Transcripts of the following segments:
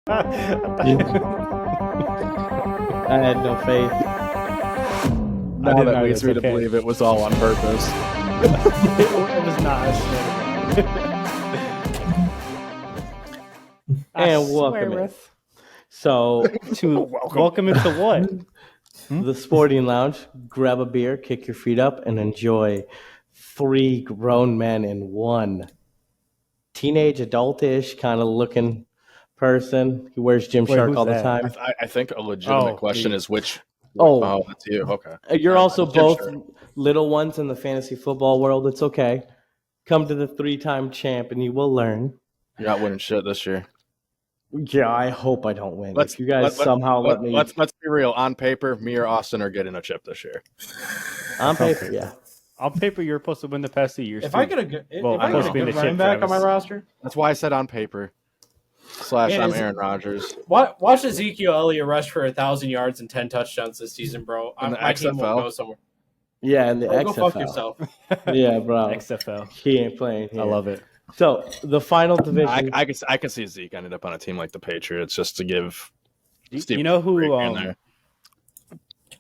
I had no faith. Now that leads me to believe it was all on purpose. It was not. And welcome in. So, welcome into what? The Sporting Lounge. Grab a beer, kick your feet up, and enjoy three grown men in one teenage, adultish kind of looking person. He wears Gymshark all the time. I think a legitimate question is which. Oh, that's you. Okay. You're also both little ones in the fantasy football world. It's okay. Come to the 3-time champ, and you will learn. You're not winning shit this year. Yeah, I hope I don't win. If you guys let me. Let's be real. On paper, me or Austin are getting a chip this year. On paper, yeah. On paper, you're supposed to win the past 2 years. If I get a good running back on my roster, that's why I said on paper. / I'm Aaron Rodgers. Watch Ezekiel Elliott rush for 1,000 yards and 10 touchdowns this season, bro. My team will go somewhere. Yeah, in the XFL. Go fuck yourself. Yeah, bro. XFL. He ain't playing here. I love it. So the final division. I can see Zeke ended up on a team like the Patriots just to give. You know who?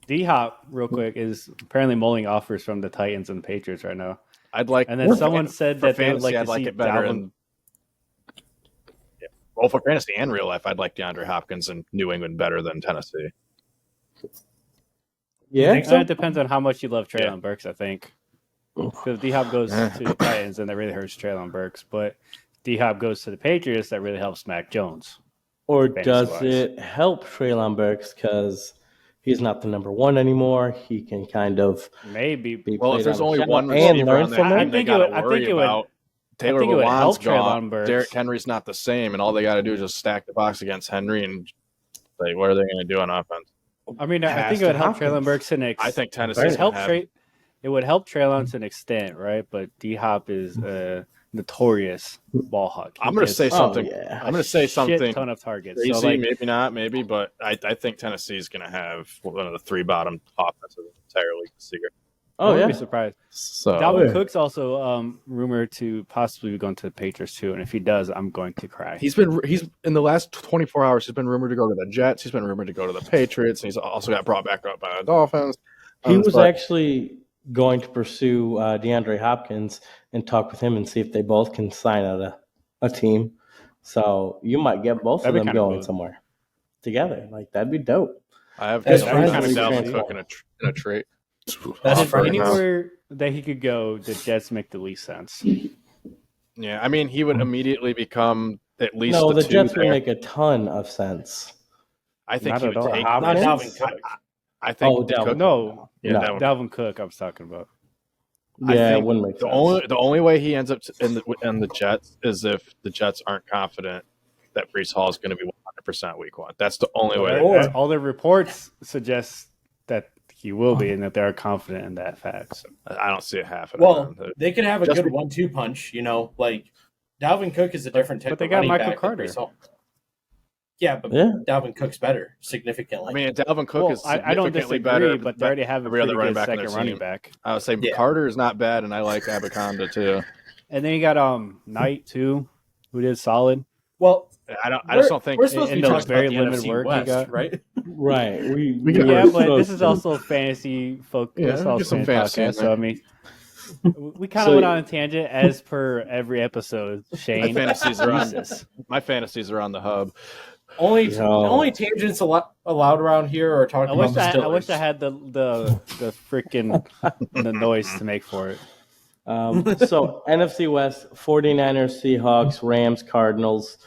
D-Hop, real quick, is apparently mulling offers from the Titans and the Patriots right now. And then someone said that they would like I'd to like see it better. Well, for fantasy and real life, I'd like DeAndre Hopkins in New England better than Tennessee. Yeah, it depends on how much you love Treylon Burks, I think. Because D-Hop goes to the Titans, and that really hurts Treylon Burks. But D-Hop goes to the Patriots, that really helps Mac Jones. Or does it help Treylon Burks because he's not the number one anymore? He can kind of maybe. If there's only one receiver on that team, they got to worry about. Taylor Lewan's gone. Derrick Henry's not the same, and all they got to do is just stack the box against Henry, and like, what are they going to do on offense? I mean, I think it would help Treylon Burks to an extent. I think Tennessee it would help Treylon to an extent, right? But D-Hop is a notorious ball hawk. I'm going to say something. I'm going to say something. Ton of targets. Crazy, so maybe not, but I think Tennessee is going to have one of the 3 bottom offenses in the entire league this year. Oh, yeah. I'd be surprised. So Dalvin Cook's also rumored to possibly be going to the Patriots too, and if he does, I'm going to cry. He's in the last 24 hours. He's been rumored to go to the Jets. He's been rumored to go to the Patriots. And he's also got brought back up by the Dolphins. He was actually going to pursue DeAndre Hopkins and talk with him and see if they both can sign out a team. So you might get both of them going somewhere together. Like that'd be dope. I have kind of Dalvin Cook in a trade. That's anywhere that he could go, the Jets make the least sense. Yeah, I mean, he would immediately become at least the Jets would make a ton of sense. I think he would take not Dalvin Cook. I think Dalvin Cook. I was talking about. Yeah, it wouldn't make sense. The only way he ends up in the Jets is if the Jets aren't confident that Breece Hall is going to be 100% week 1. That's the only way. All the reports suggest that he will be, and that they are confident in that fact. So I don't see it happening. Well, they could have a good 1-2 punch, like Dalvin Cook is a different type. But they got Michael Carter. Yeah, but Dalvin Cook's better significantly. I mean, Dalvin Cook is significantly I don't disagree, better, but they already have a pretty good second running back. I would say Carter is not bad, and I like Abaconda too. And then you got Knight too, who did solid. Well, I just don't think we're supposed to be talking very about the limited NFC work West, he got. right? Right. But this is also fantasy focus. Yeah, get some fantasy. So I mean, we kind of went on a tangent as per every episode. Shane, my fantasies are on the hub. Only tangents allowed around here are talking about the Steelers. I wish I had the freaking the noise to make for it. So NFC West, 49ers, Seahawks, Rams, Cardinals.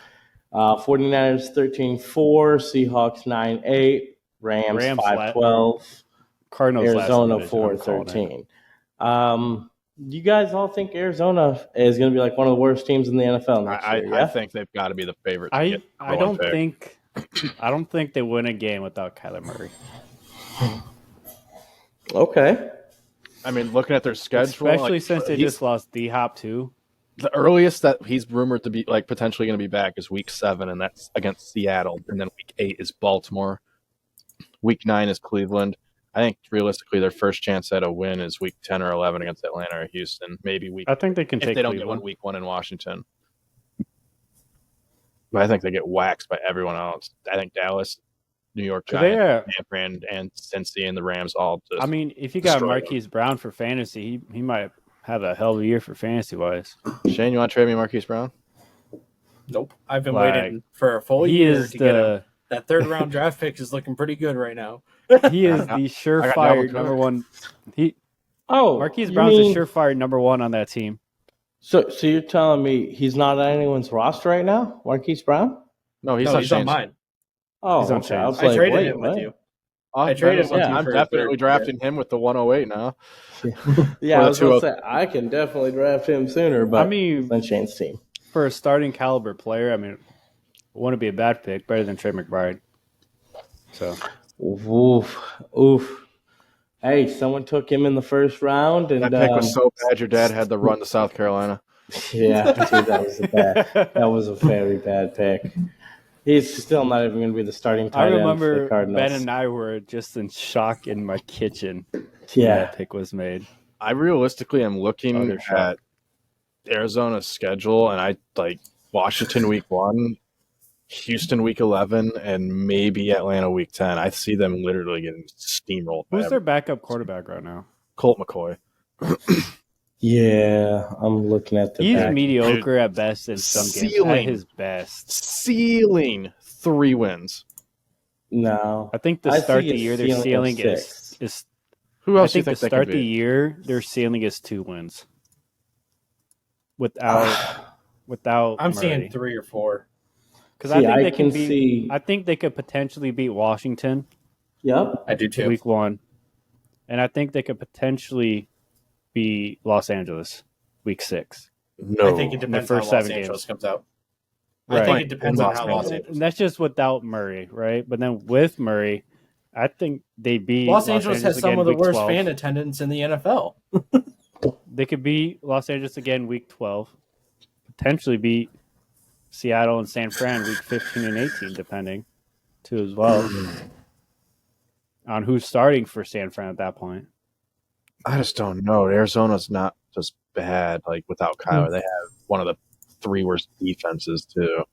49ers 13-4, Seahawks 9-8, Rams 5-12, Cardinals Arizona 4-13. You guys all think Arizona is going to be like one of the worst teams in the NFL next year? Yeah? I think they've got to be the favorite. I don't think they win a game without Kyler Murray. Okay. I mean, looking at their schedule, especially since they just lost D-Hop too. The earliest that he's rumored to be potentially going to be back is week 7, and that's against Seattle. And then week 8 is Baltimore. Week 9 is Cleveland. I think realistically their first chance at a win is week 10 or 11 against Atlanta or Houston. Maybe I think they can if take they don't Cleveland. get week 1 in Washington. but I think they get waxed by everyone else. I think Dallas, New York Giants, San Fran, and Cincy and the Rams all just. I mean, if you got Marquise Brown for fantasy, he might have a hell of a year for fantasy wise. Shane, you want to trade me Marquise Brown? Nope. I've been waiting for a full year to get him. That third round draft pick is looking pretty good right now. He is the surefire number one. Marquise Brown's the surefire number one on that team. So you're telling me he's not on anyone's roster right now, Marquise Brown? No, he's on mine. Oh, he's on okay. I traded him with you. I traded him with you. I'm definitely drafting him with the 108 now. Yeah, I was going to say, I can definitely draft him sooner, but I mean, than Shane's team. For a starting caliber player, I mean, it wouldn't be a bad pick, better than Trey McBride. So, oof. Hey, someone took him in the first round, and that pick was so bad. Your dad had to run to South Carolina. Yeah, dude, that was a very bad pick. He's still not even going to be the starting tight end. I remember for the Cardinals. Ben and I were just in shock in my kitchen. Yeah, that pick was made. I realistically am looking at Arizona's schedule, and I like Washington week 1, Houston week 11, and maybe Atlanta week 10. I see them literally getting steamrolled. Who's their backup quarterback right now? Colt McCoy. Yeah, I'm looking at the He's back. mediocre at best in some games. At his best. Ceiling 3 wins. No. I think to start the year, their ceiling is who else I think do you to think start the year, their ceiling is 2 wins. Without I'm Murray. seeing 3 or 4. Because I think they could potentially beat Washington. Yep. I do too. Week 1. And I think they could potentially beat Los Angeles week 6. No. I think it depends on how Los Angeles comes out. Right. I think it depends on how Los Angeles. And that's just without Murray, right? But then with Murray, I think they beat Los Angeles has some of the worst 12. fan attendance in the NFL. They could beat Los Angeles again week 12. Potentially beat Seattle and San Fran week 15 and 18, depending, too, as well. On who's starting for San Fran at that point. I just don't know. Arizona's not just bad. Like without Kyler, they have one of the 3 worst defenses too.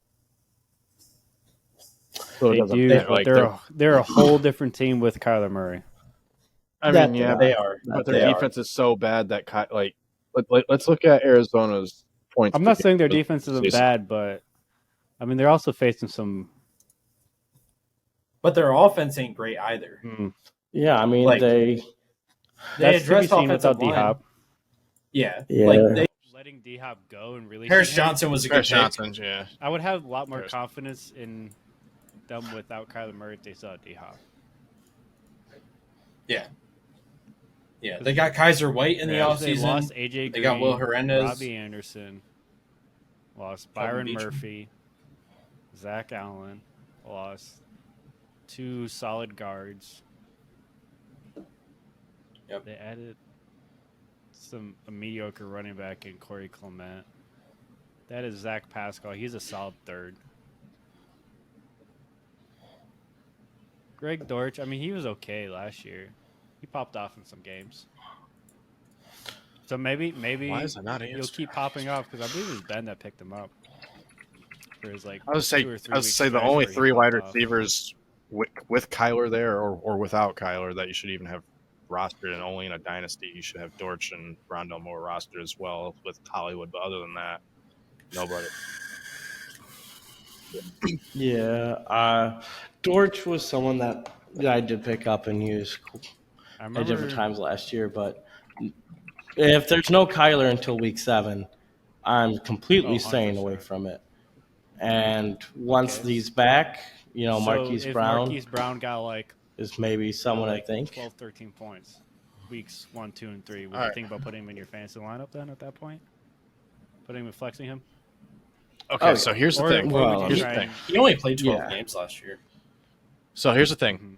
So they do, but they're a whole different team with Kyler Murray. I mean, yeah, they are. But their defense is so bad that let's look at Arizona's points. I'm not saying their defense isn't bad, but I mean they're also facing some. But their offense ain't great either. Yeah, I mean they addressed offensive line. D-Hop. Yeah. Like letting D-Hop go and really Harris Johnson was a good pick. Yeah. I would have a lot more confidence in them without Kyler Murray if they saw D-Hop. Yeah. Yeah, they got Kaiser White in the offseason. They lost AJ Green. They got Will Hernandez. Robbie Anderson. Lost Byron Murphy. Zach Allen. Lost 2 solid guards. Yep. They added a mediocre running back in Corey Clement. That is Zach Pascal. He's a solid 3rd. Greg Dortch, I mean, he was okay last year. He popped off in some games. So maybe he'll keep popping off because I believe it was Ben that picked him up. For his, I would say the only 3 wide receivers with Kyler there or without Kyler that you should even have rostered, and only in a dynasty you should have Dortch and Rondell Moore rostered as well with Hollywood. But other than that, nobody. Yeah, Dortch was someone that I did pick up and use at different times last year. But if there's no Kyler until week 7, I'm completely staying away from it. And once he's back, Marquise Brown got is maybe someone I think 12, 13 points, weeks 1, 2, and 3. Would you think about putting him in your fantasy lineup then at that point? Putting him and flexing him? Okay, so here's the thing. Here's the thing. He only played 12 games last year. So here's the thing. Mm-hmm.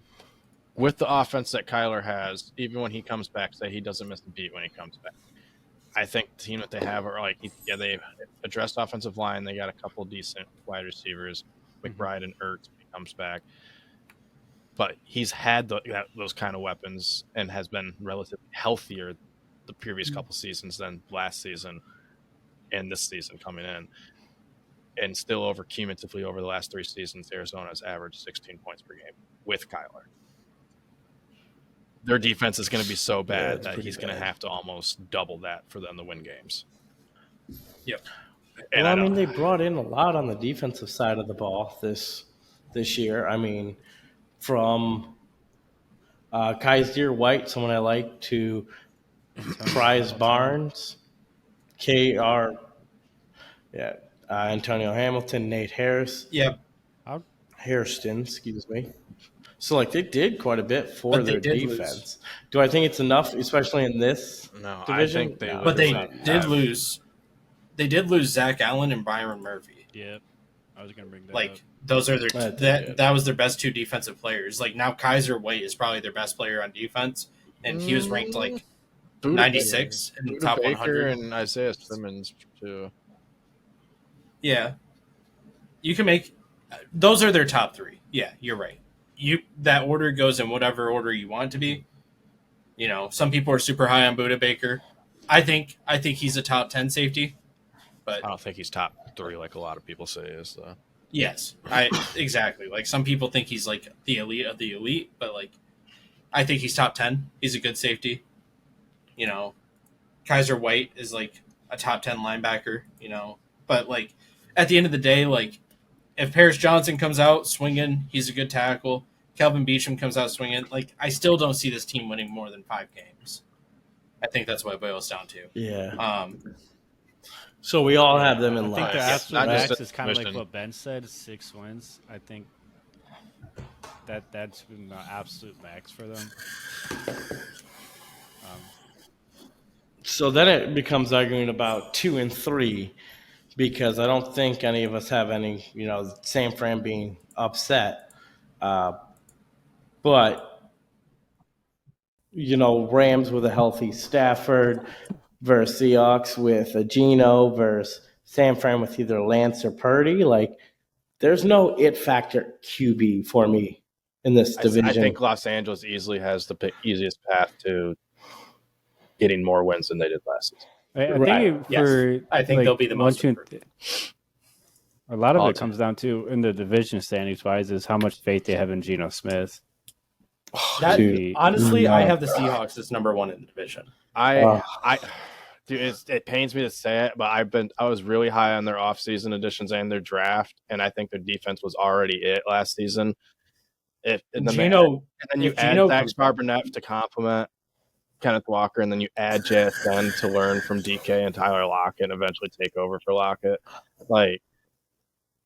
With the offense that Kyler has, even when he comes back, say he doesn't miss a beat when he comes back. I think the team that they have are they've addressed offensive line. They got a couple decent wide receivers, McBride and Ertz when he comes back. But he's had those kind of weapons and has been relatively healthier the previous couple seasons than last season and this season coming in. and still cumulatively over the last 3 seasons, Arizona's averaged 16 points per game with Kyler. Their defense is going to be so bad that he's going to have to almost double that for them to win games. Yep. And well, they brought in a lot on the defensive side of the ball this year. I mean, from Kaiser White, someone I like, to Prize Barnes, Antonio Hamilton, Nate Harris. Yep. Hairston, excuse me. So, they did quite a bit for their defense. Do I think it's enough, especially in this division? I think they But they did lose. They did lose Zach Allen and Byron Murphy. Yep. I was going to bring that up. Those are that was their best 2 defensive players. Now Kaiser White is probably their best player on defense, and he was ranked 96 in the top 100. And Isaiah Simmons too. Yeah, you can make those are their top 3. Yeah, you're right. That order goes in whatever order you want it to be. Some people are super high on Budda Baker. I think he's a top 10 safety, but I don't think he's top 3 like a lot of people say is. Yes, exactly. Some people think he's the elite of the elite, but I think he's top 10. He's a good safety. Kaiser White is a top 10 linebacker. But at the end of the day, if Paris Johnson comes out swinging, he's a good tackle. Kelvin Beachum comes out swinging. I still don't see this team winning more than 5 games. I think that's what it boils down to. Yeah. So we all have them in line. I think the absolute max is kind of like what Ben said, 6 wins. I think that's been the absolute max for them. So then it becomes arguing about 2 and 3, because I don't think any of us have any, San Fran being upset. But, Rams with a healthy Stafford versus Seahawks with a Geno versus San Fran with either Lance or Purdy. There's no it factor QB for me in this division. I think Los Angeles easily has the easiest path to getting more wins than they did last season. I think they'll be the most. A lot of it comes down to, in the division standings wise, is how much faith they have in Geno Smith. Honestly, I have the Seahawks as number 1 in the division. Dude, it pains me to say it, but I was really high on their offseason additions and their draft, and I think their defense was already it last season. And then you add Dax Barnett to complement Kenneth Walker, and then you add JSN to learn from DK and Tyler Lockett and eventually take over for Lockett.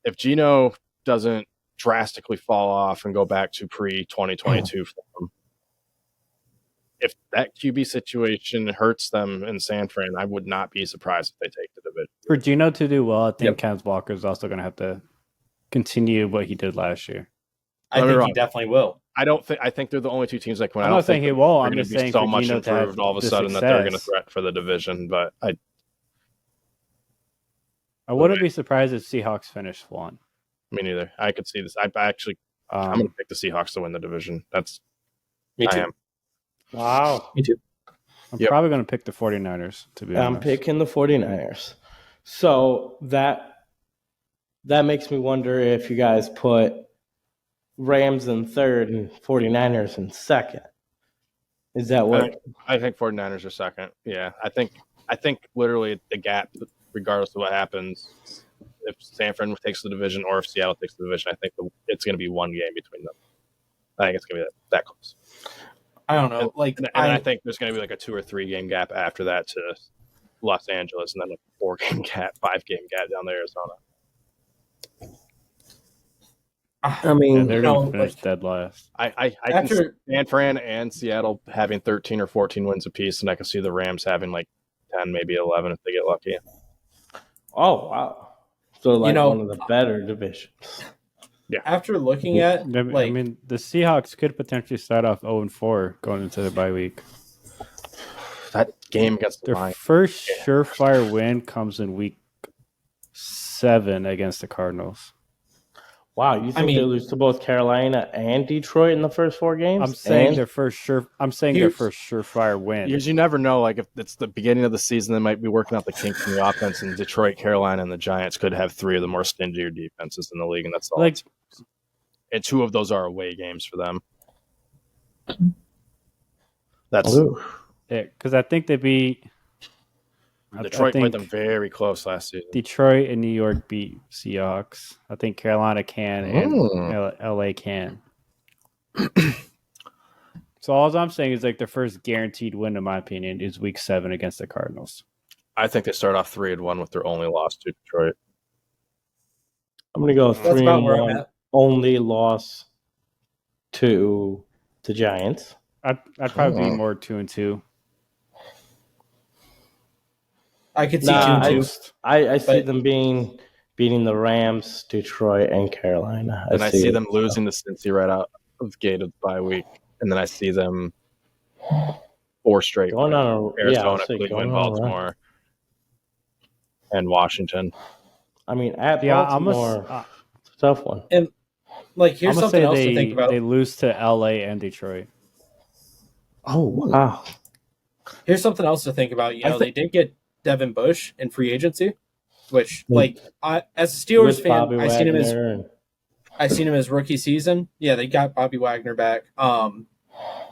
If Geno doesn't drastically fall off and go back to pre-2022 form, if that QB situation hurts them in San Fran, I would not be surprised if they take the division. For Geno to do well, I think Kenneth Walker is also going to have to continue what he did last year. I think he definitely will. I think they're the only 2 teams that come out. I'm not saying he will. I'm just saying so for much Geno improved all of a sudden that they're going to threat for the division. But I wouldn't be surprised if Seahawks finish 1. Me neither. I could see this. I'm going to pick the Seahawks to win the division. Me too. I am. Wow. Me too. I'm probably going to pick the 49ers, to be honest. I'm picking the 49ers. So that makes me wonder if you guys put Rams in 3rd and 49ers in 2nd. Is that what? I think 49ers are 2nd. Yeah. I think literally the gap, regardless of what happens, if San Fran takes the division or if Seattle takes the division, I think it's going to be 1 game between them. I think it's going to be that close. I don't know. I think there's going to be a 2 or 3 game gap after that to Los Angeles, and then a 4-game gap, 5-game gap down to Arizona. I mean, they're going to finish dead last. I can see San Fran and Seattle having 13 or 14 wins apiece, and I can see the Rams having 10, maybe 11 if they get lucky. Oh, wow. So, one of the better divisions. Yeah. After looking at, the Seahawks could potentially start off 0-4 going into the bye week. That game against the Their first surefire win comes in week 7 against the Cardinals. Wow, you think they lose to both Carolina and Detroit in the first 4 games? I'm saying their first surefire win. Because you never know. Like if it's the beginning of the season, they might be working out the kinks in the offense. And Detroit, Carolina, and the Giants could have 3 of the more stingier defenses in the league, and that's all. And 2 of those are away games for them. That's because I think they beat. Detroit played them very close last season. Detroit and New York beat Seahawks. I think Carolina can and LA can. So all I'm saying is like their first guaranteed win, in my opinion, is Week 7 against the Cardinals. I think they start off 3-1 with their only loss to Detroit. I'm going to go 3-1. Only loss to the Giants. I'd probably be more 2-2. I could see 2-2. I see them beating the Rams, Detroit, and Carolina. I see them losing to Cincy right out of the gate of the bye week, and then I see them 4 straight. Going on Arizona, Cleveland, Baltimore, and Washington. I mean, at Baltimore, it's a tough one. And here's something else to think about. They lose to LA and Detroit. Oh wow! Here's something else to think about. They did get Devin Bush in free agency, which, as a Steelers fan, I seen him as rookie season. Yeah, they got Bobby Wagner back.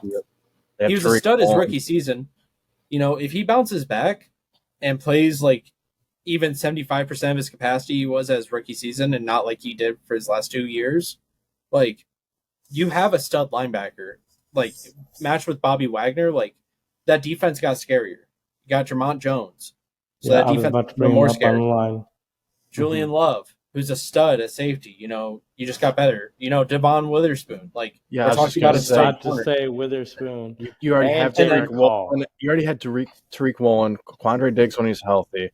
He was a stud his rookie season. If he bounces back and plays even 75% of his capacity he was as rookie season, and not like he did for his last 2 years, you have a stud linebacker. Matched with Bobby Wagner, that defense got scarier. You got Jermont Jones. So that defense was more scary. Julian Love, who's a stud at safety. You just got better. Devon Witherspoon. We're talking about a stud. To say Witherspoon. You already have Tariq Woolen. You already had Tariq Woolen, Quandre Diggs when he's healthy.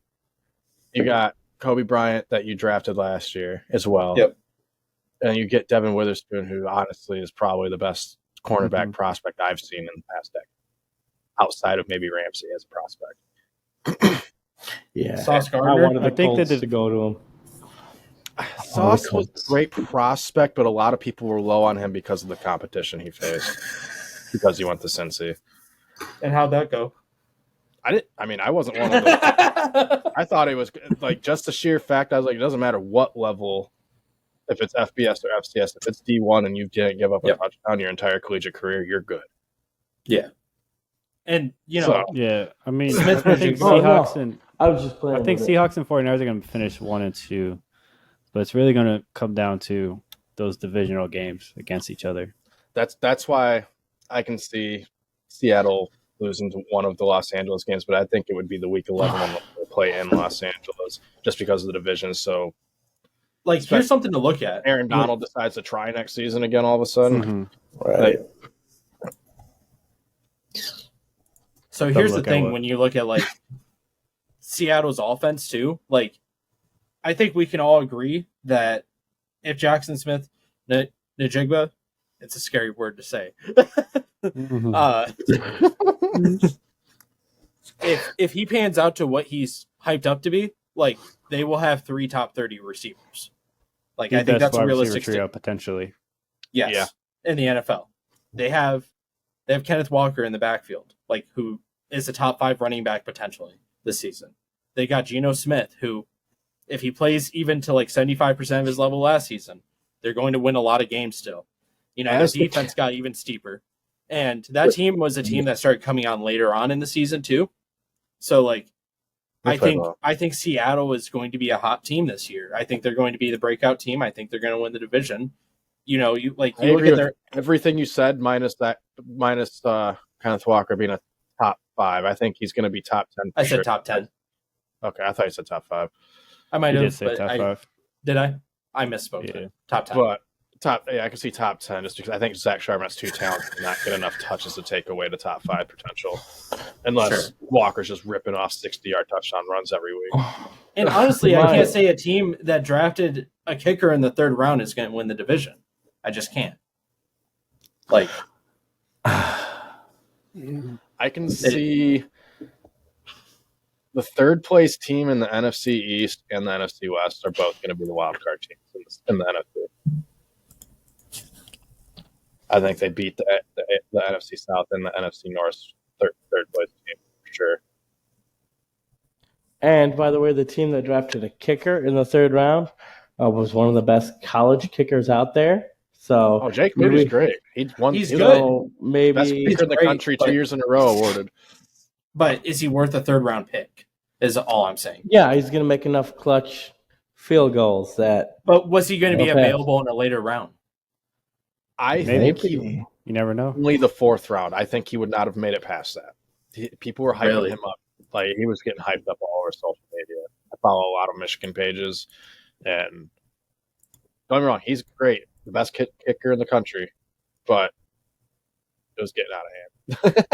You got Kobe Bryant that you drafted last year as well. Yep. And you get Devin Witherspoon, who honestly is probably the best cornerback prospect I've seen in the past decade, outside of maybe Ramsey as a prospect. Yeah, Sauce Gardner. I think they did to go to him. Sauce was a great prospect, but a lot of people were low on him because of the competition he faced, because he went to Cincy. And how'd that go? I wasn't one of those. I thought it was just the sheer fact. I was like, it doesn't matter what level, if it's FBS or FCS, if it's D1 and you didn't give up a touchdown your entire collegiate career, you're good. Yeah. And Smith, I think Seahawks and Seahawks and 49ers are going to finish 1 and 2, but it's really going to come down to those divisional games against each other. That's why I can see Seattle losing to one of the Los Angeles games, but I think it would be the Week 11 when they play in Los Angeles, just because of the division. So, here's something to look at. Aaron Donald decides to try next season again all of a sudden. Right. So here's the thing: when you look at Seattle's offense too, I think we can all agree that if Jackson Smith Njigba, it's a scary word to say. If he pans out to what he's hyped up to be, they will have 3 top 30 receivers. I think that's a realistic trio potentially. Yes, in the NFL, they have Kenneth Walker in the backfield, who is a top 5 running back potentially this season. They got Geno Smith, who, if he plays even to 75% of his level last season, they're going to win a lot of games still. The defense got even steeper. And that team was a team that started coming on later on in the season too. So I think Seattle is going to be a hot team this year. I think they're going to be the breakout team. I think they're going to win the division. You look at everything you said minus Kenneth Walker being a top 5. I think he's going to be top 10. I said top 10. Okay, I thought you said top 5. I might have said top 5. Did I? I misspoke. Yeah. Top 10. But I can see top 10 just because I think Zach Charbonnett's too talented to not get enough touches to take away the top 5 potential. Unless Walker's just ripping off 60-yard touchdown runs every week. And honestly, I can't say a team that drafted a kicker in the 3rd round is going to win the division. I just can't. I can see the 3rd place team in the NFC East and the NFC West are both going to be the wild card teams in the NFC. I think they beat the NFC South and the NFC North third place team for sure. And by the way, the team that drafted a kicker in the third round was one of the best college kickers out there. So, Jake Moody's great. He's good. Maybe best kicker in the country 2 years in a row awarded. But is he worth a third round pick? Is all I'm saying. Yeah, he's going to make enough clutch field goals that. But was he going to be available in a later round? I think you never know. Only the fourth round. I think he would not have made it past that. People were hyping him up. Like, he was getting hyped up all over social media. I follow a lot of Michigan pages, and don't get me wrong, he's great, the best kicker in the country, but it was getting out of hand.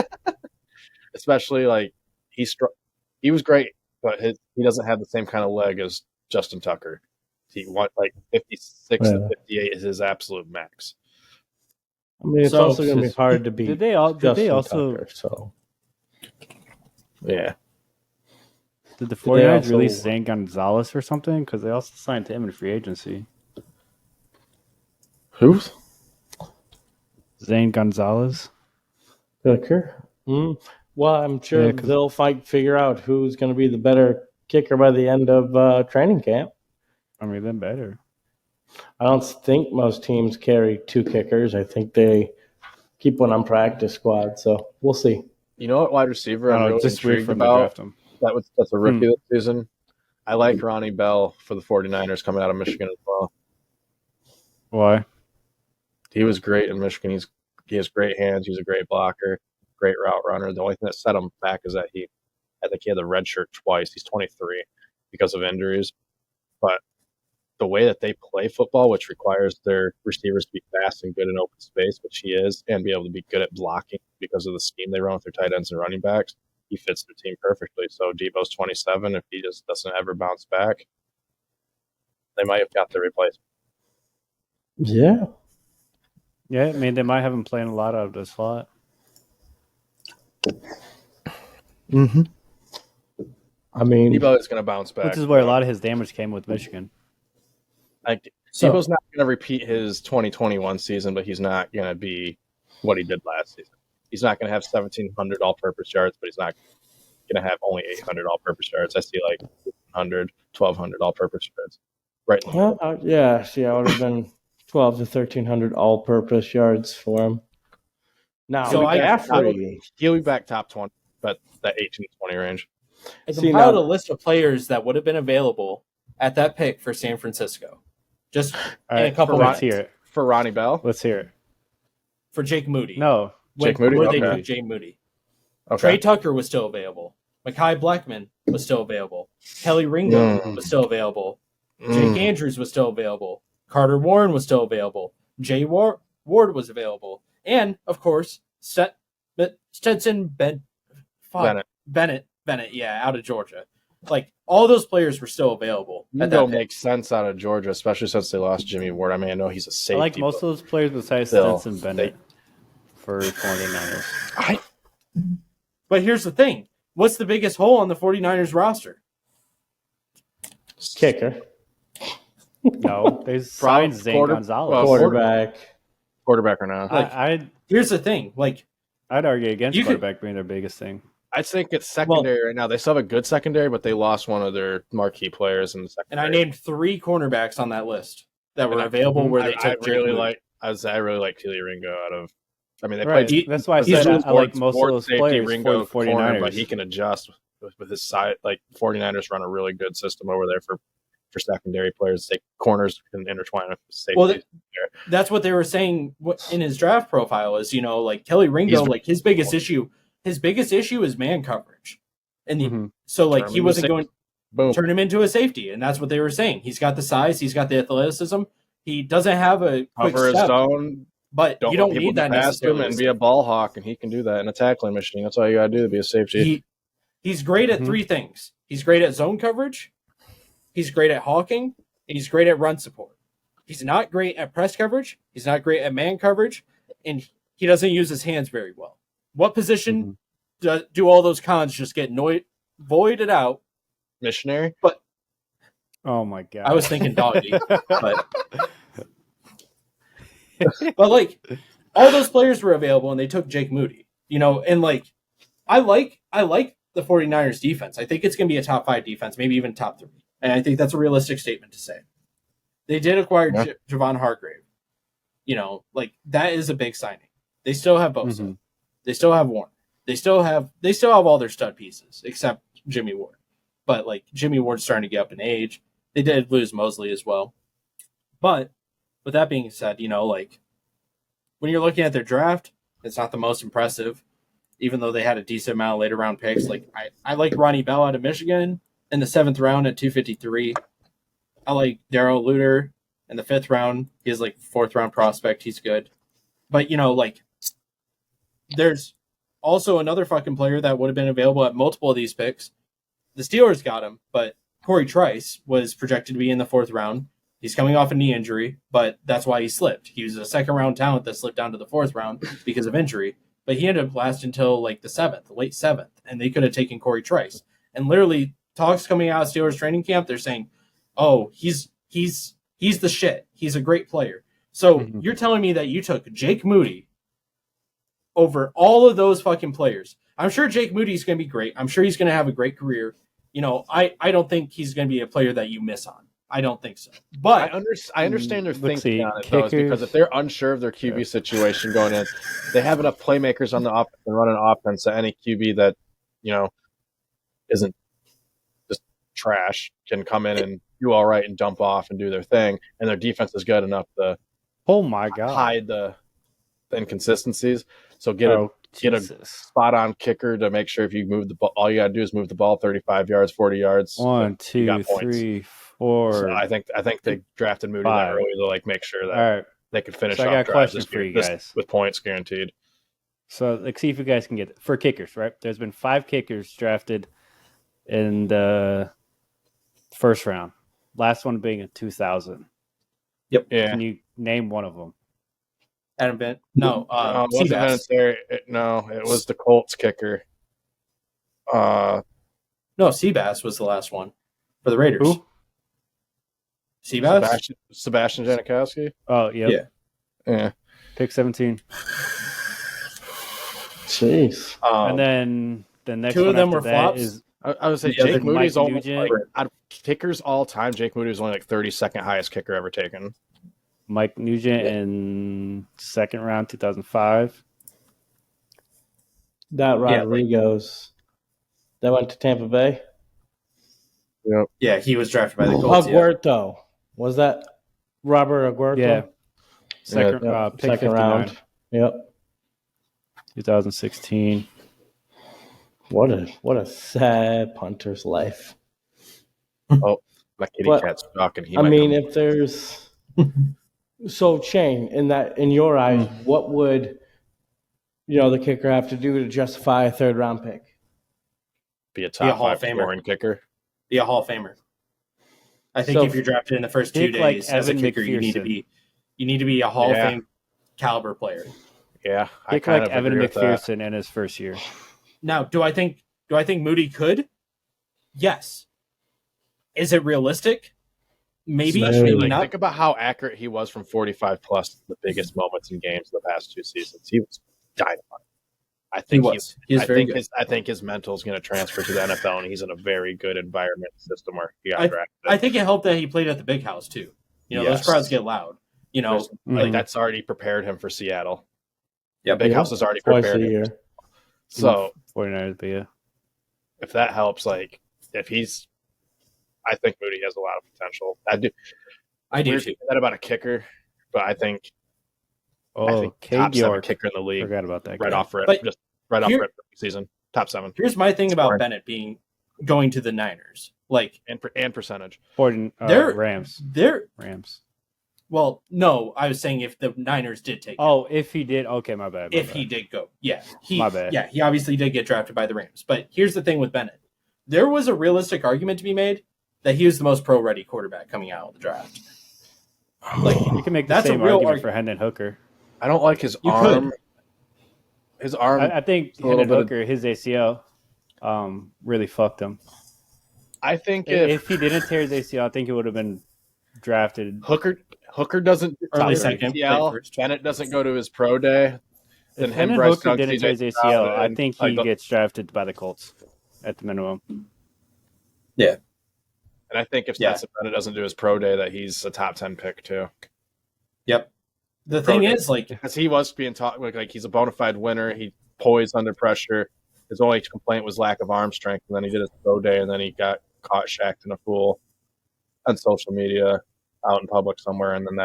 Especially like he was great, but he doesn't have the same kind of leg as Justin Tucker. He won like 56 to 58 is his absolute max. I mean, it's also going to be hard to beat. Did they also? Tucker, so yeah. Did the 49ers release Zane Gonzalez or something? Because they also signed him in free agency. Who's? Zane Gonzalez. Kicker. Well, I'm sure they'll figure out who's going to be the better kicker by the end of training camp. I mean, then better. I don't think most teams carry two kickers. I think they keep one on practice squad. So we'll see. You know what wide receiver I'm really intrigued about? That's a rookie this season. I like Ronnie Bell for the 49ers coming out of Michigan as well. Why? He was great in Michigan. He has great hands. He's a great blocker, great route runner. The only thing that set him back is that I think he had the red shirt twice. He's 23 because of injuries. But the way that they play football, which requires their receivers to be fast and good in open space, which he is, and be able to be good at blocking because of the scheme they run with their tight ends and running backs, he fits their team perfectly. So Debo's 27. If he just doesn't ever bounce back, they might have got the replacement. Yeah. Yeah, I mean, they might have him playing a lot out of the slot. Mm-hmm. I mean, Debo is going to bounce back. Which is where a lot of his damage came with Michigan. Debo's not going to repeat his 2021 season, but he's not going to be what he did last season. He's not going to have 1,700 all-purpose yards, but he's not going to have only 800 all-purpose yards. I see like 1,500, 1,200 all-purpose yards. Right. Yeah. See, I would have been 12 to 1,300 all-purpose yards for him. Now, so he'll be back top 20, but that 18 to 20 range. I compiled a list of players that would have been available at that pick for San Francisco. Just in a couple of Let's hear it. For Ronnie Bell? Let's hear it. For Jake Moody. No. Jake Moody? They took Jake Moody. Okay. Trey Tucker was still available. Mekhi Blackman was still available. Kelly Ringo was still available. Jake Andrews was still available. Carter Warren was still available. Jay Ward was available. And, of course, Stetson Bennett, out of Georgia. Like, all those players were still available. That makes sense out of Georgia, especially since they lost Jimmy Ward. I mean, I know he's a safety. I like most of those players besides Stetson Bennett for 49ers. But here's the thing. What's the biggest hole on the 49ers roster? Kicker. No, they signed Zane Gonzalez. Quarterback or not. Here's the thing. Like, I'd argue against quarterback being their biggest thing. I think it's secondary right now. They still have a good secondary, but they lost one of their marquee players in the secondary. And I named 3 cornerbacks on that list that were available where they took I really like Kelly Ringo out of. I mean, they played. That's why I said I like most of those players Ringo for the 49ers. Corner, but he can adjust with his side. Like 49ers run a really good system over there for secondary players. Take corners and intertwine with safety. Well, that's what they were saying in his draft profile. Is like Kelly Ringo, like his biggest issue is man coverage, and so he wasn't going to turn him into a safety, and that's what they were saying. He's got the size, he's got the athleticism. He doesn't have a quick cover step, his zone, but you don't need that necessarily. And be a ball hawk, and he can do that in a tackling machine. That's all you got to do to be a safety. He's great at 3 things. He's great at zone coverage. He's great at hawking, and he's great at run support. He's not great at press coverage. He's not great at man coverage, and he doesn't use his hands very well. What position do all those cons just get voided out? Missionary? But oh my god, I was thinking doggy, but like all those players were available, and they took Jake Moody. And like, I like the 49ers defense. I think it's going to be a top 5 defense, maybe even top 3. And I think that's a realistic statement to say. They did acquire Javon Hargrave. Like, that is a big signing. They still have Bosa. Mm-hmm. They still have Warren. They still have all their stud pieces except Jimmy Ward. But like, Jimmy Ward's starting to get up in age. They did lose Mosley as well. But with that being said, like, when you're looking at their draft, it's not the most impressive, even though they had a decent amount of later round picks. Like, I like Ronnie Bell out of Michigan in the 7th round at 253. I like Darrell Luter in the 5th round. He's like 4th round prospect. He's good. But, like, there's also another fucking player that would have been available at multiple of these picks. The Steelers got him, but Corey Trice was projected to be in the 4th round. He's coming off a knee injury, but that's why he slipped. He was a 2nd round talent that slipped down to the 4th round because of injury, but he ended up lasting until like the 7th, late 7th, and they could have taken Corey Trice. And literally, talks coming out of Steelers training camp, they're saying, "Oh, he's the shit. He's a great player." So You're telling me that you took Jake Moody over all of those fucking players? I'm sure Jake Moody's going to be great. I'm sure he's going to have a great career. I don't think he's going to be a player that you miss on. I don't think so. But I understand their thinking on it, though, is because if they're unsure of their QB situation going in, they have enough playmakers on the offense and run an offense that any QB that, isn't just trash can come in and do all right and dump off and do their thing, and their defense is good enough to hide the inconsistencies. So get a spot-on kicker to make sure if you move the ball, all you got to do is move the ball 35 yards, 40 yards. 1, 2, 3, 4. So I think they drafted Moody that early to like make sure that they could finish. So I got a question for you guys with points guaranteed. So let's see if you guys can get it. For kickers, right? There's been 5 kickers drafted in the 1st round. Last one being in 2000. Yep. Yeah. Can you name one of them? Adam Bent? No. It was the Colts kicker. No, Seabass was the last one for the Raiders. Who? Seabass? Sebastian Janikowski? Oh, yep. Yeah. Pick 17. Jeez. And then the next 2 one of them after were that flops. is I would say Jake Moody's almost Nugent. out of kickers all time. Jake Moody was only like 32nd highest kicker ever taken. Mike Nugent in 2nd round, 2005. That Rodriguez. That went to Tampa Bay. Yep. Yeah, he was drafted by the Colts. Aguerto. Was that Robert Aguerto? Yeah. Second round. Yep. 2016. What a sad punter's life. Oh, my kitty cat's talking. If there's so Shane, in your eyes, what would the kicker have to do to justify a 3rd round pick? Be a top 5 scoring kicker. Be a Hall of Famer. I think if you're drafted in the first 2 days as a kicker, you need to be a Hall of Fame caliber player. Yeah, I kind of Evan McPherson in his first year. Now, do I think Moody could? Yes. Is it realistic? Maybe, maybe not. Think about how accurate he was from 45 plus the biggest moments in games the past 2 seasons. He was dynamite. I think I think his mental is going to transfer to the NFL, and he's in a very good environment system where he got drafted. I think it helped that he played at the big house too. Those crowds get loud. That's already prepared him for Seattle. Yeah, big house has already prepared him. So 49ers, yeah. If that helps, I think Moody has a lot of potential. I do too. That about a kicker, but I think top 7 kicker in the league. Forgot about that. Right off rip season. Top 7. Here's my thing about Bennett going to the Niners, and percentage. Rams. Rams. Well, no, I was saying if the Niners did take him. Oh, if he did, okay, my bad. He did go, yeah. My bad. Yeah, he obviously did get drafted by the Rams. But here's the thing with Bennett. There was a realistic argument to be made that he was the most pro-ready quarterback coming out of the draft. You can make the same argument for Hendon Hooker. I don't like his arm. His arm. I think Hendon Hooker, his ACL, really fucked him. I think if he didn't tear his ACL, I think he would have been drafted. Hooker Hooker doesn't Early top second, ACL, play first. Bennett doesn't go to his pro day. Then If him, Hendon Bryce Hooker Young, didn't tear his CJ ACL, Stroud, I and, think he gets drafted by the Colts at the minimum. Yeah. And I think if Stetson Bennett doesn't do his pro day, that he's a top 10 pick too. Yep. The thing is, like, because he was being talked like he's a bona fide winner. He poised under pressure. His only complaint was lack of arm strength, and then he did his pro day, and then he got caught shacking a fool on social media, out in public somewhere, and then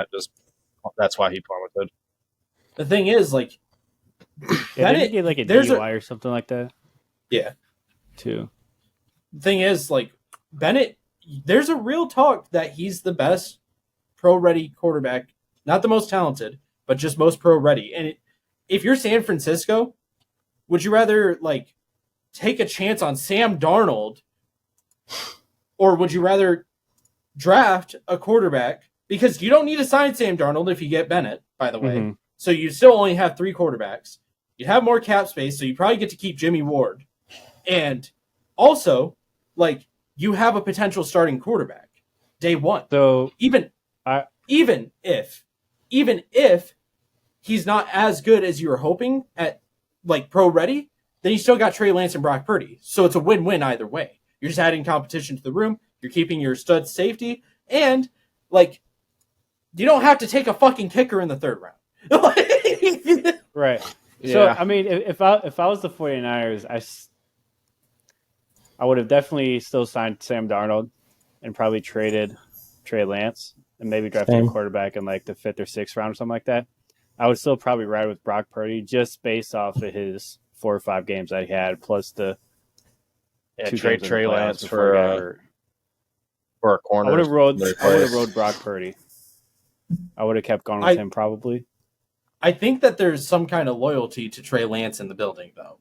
that's why he plummeted. the thing is, like, Didn't he get like a DUI or something like that? Yeah. Too. The thing is, like, Bennett, there's a real talk that he's the best pro-ready quarterback. Not the most talented, but just most pro-ready. And if you're San Francisco, would you rather, like, take a chance on Sam Darnold, or would you rather draft a quarterback? Because you don't need to sign Sam Darnold if you get Bennett, by the way. Mm-hmm. So you still only have 3 quarterbacks. You'd have more cap space, so you probably get to keep Jimmy Ward. And also, like, you have a potential starting quarterback day one. So even if he's not as good as you were hoping at, like, pro ready, then you still got Trey Lance and Brock Purdy. So it's a win-win either way. You're just adding competition to the room. You're keeping your stud safety, and, like, you don't have to take a fucking kicker in the 3rd round. Right. Yeah. So I mean, if I was the 49ers, I would have definitely still signed Sam Darnold and probably traded Trey Lance and maybe drafted a quarterback in like the 5th or 6th round or something like that. I would still probably ride with Brock Purdy just based off of his 4 or 5 games I had, plus the trade Trey Lance for a corner. I would have rode Brock Purdy. I would have kept going with him probably. I think that there's some kind of loyalty to Trey Lance in the building, though.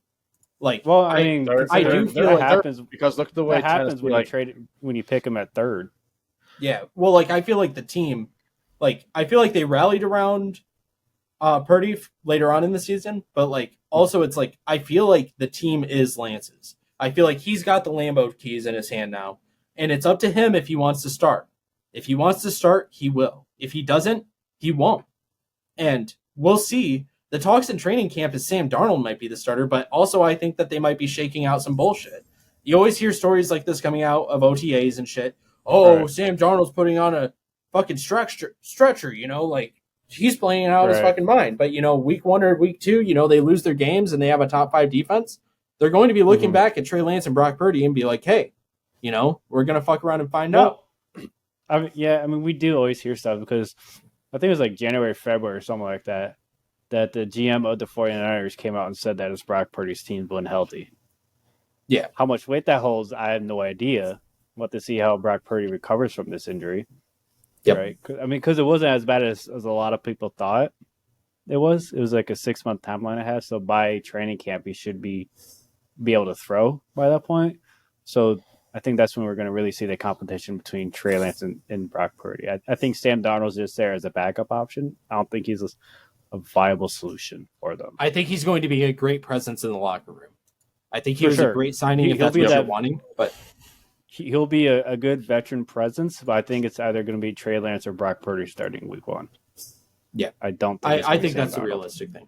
Like, well, I mean, I do feel like happens because look at the way that happens when you pick him at 3rd. Yeah, well, like, I feel like the team, like, I feel like they rallied around Purdy later on in the season, but, like, also it's like I feel like the team is Lance's. I feel like he's got the Lambo keys in his hand now, and it's up to him if he wants to start. If he wants to start, he will. If he doesn't, he won't. And we'll see. The talks in training camp is Sam Darnold might be the starter, but also I think that they might be shaking out some bullshit. You always hear stories like this coming out of OTAs and shit. Oh, right. Sam Darnold's putting on a fucking stretcher, you know, like, he's playing out his fucking mind. But, you know, week 1 or week 2, you know, they lose their games and they have a top 5 defense. They're going to be looking back at Trey Lance and Brock Purdy and be like, hey, you know, we're going to fuck around and find out. I mean, we do always hear stuff because I think it was like January, February or something like that, that the GM of the 49ers came out and said that it's Brock Purdy's team been healthy. Yeah. How much weight that holds, I have no idea. We'll have to see how Brock Purdy recovers from this injury. Yep. Right? I mean, because it wasn't as bad as a lot of people thought it was. It was like a 6-month timeline it has. So by training camp, he should be able to throw by that point. So I think that's when we're going to really see the competition between Trey Lance and Brock Purdy. I think Sam Darnold's just there as a backup option. I don't think he's a viable solution for them. I think he's going to be a great presence in the locker room. I think he was a great signing if that's what you're wanting. But he'll be a good veteran presence, but I think it's either going to be Trey Lance or Brock Purdy starting week 1. Yeah. I don't think I think that's a realistic thing.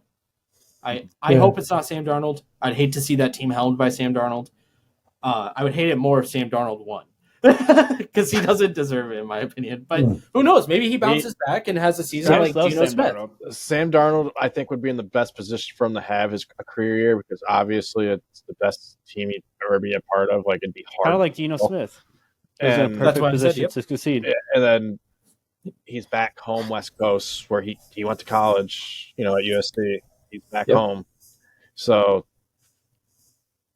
I hope it's not Sam Darnold. I'd hate to see that team held by Sam Darnold. I would hate it more if Sam Darnold won because he doesn't deserve it, in my opinion. But who knows? Maybe he bounces back and has a season like Geno Smith. Sam Darnold, I think, would be in the best position for him to have his career year because obviously it's the best team he'd ever be a part of. Like, it'd be hard. Kind of like Geno Smith. And in a perfect position to succeed. And then he's back home West Coast where he went to college, you know, at USC. He's back home. So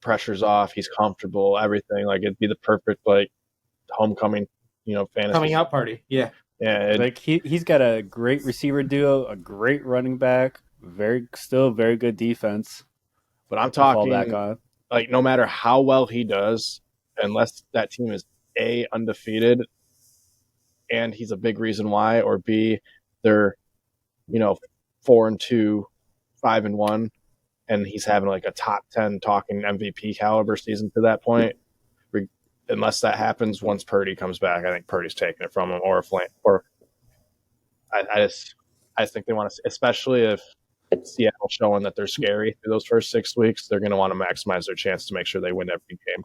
pressure's off. He's comfortable. Everything. Like, it'd be the perfect, like, homecoming, you know, fantasy. Coming out party. Yeah. Yeah. Like, he's got a great receiver duo, a great running back, still very good defense. But I'm talking, like, no matter how well he does, unless that team is A, undefeated, and he's a big reason why, or B, they're, you know, 4-2, 5-1, and he's having like a top 10 talking MVP caliber season to that point. Unless that happens, once Purdy comes back, I think Purdy's taking it from him, or I just think they want to, especially if Seattle's showing that they're scary through those first 6 weeks, they're going to want to maximize their chance to make sure they win every game.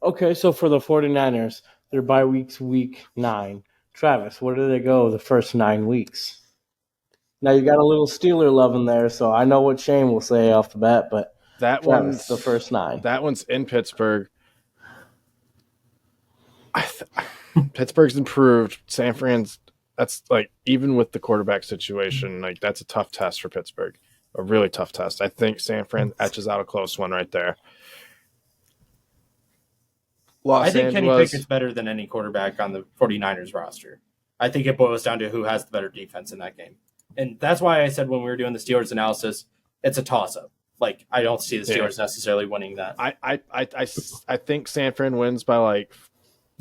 Okay, so for the 49ers, their bye week's week 9. Travis, where do they go the first 9 weeks? Now you got a little Steeler love in there, so I know what Shane will say off the bat, but that Travis, one's the first 9. That one's in Pittsburgh. Pittsburgh's improved. San Fran's, that's like, even with the quarterback situation, like that's a tough test for Pittsburgh. A really tough test. I think San Fran etches out a close one right there. I think Kenny Pickett's better than any quarterback on the 49ers roster. I think it boils down to who has the better defense in that game. And that's why I said when we were doing the Steelers analysis, it's a toss-up. Like, I don't see the Steelers necessarily winning that. I think San Fran wins by like,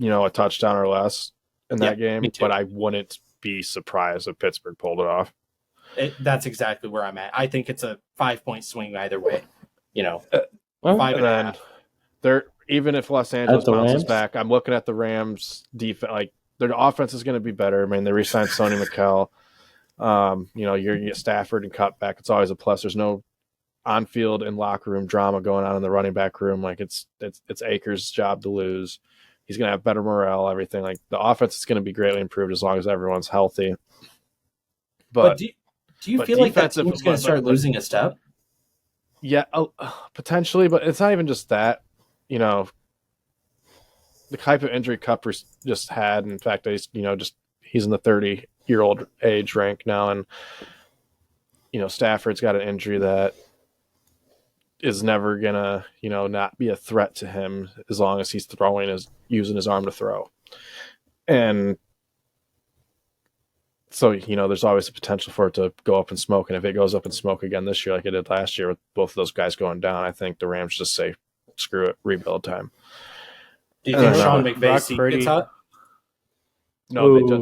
a touchdown or less in that game, but I wouldn't be surprised if Pittsburgh pulled it off. That's exactly where I'm at. I think it's a 5-point swing either way. 5.5. They're, even if Los Angeles bounces back, I'm looking at the Rams defense. Like, their offense is going to be better. I mean, they re-signed Sony Michel. You get Stafford and Kupp back. It's always a plus. There's no on-field and locker room drama going on in the running back room. Like, it's Akers' job to lose. He's going to have better morale, everything. Like, the offense is going to be greatly improved as long as everyone's healthy. But do you feel like that team's going to start losing a step? Yeah, potentially, but it's not even just that. The type of injury Kupp just had. In fact, he's in the 30-year-old age rank now, and Stafford's got an injury that is never gonna not be a threat to him as long as he's using his arm to throw, and so there's always the potential for it to go up in smoke. And if it goes up in smoke again this year, like it did last year with both of those guys going down, I think the Rams just say, screw it, rebuild time. Do you think Sean McVay's seat gets hot? No, that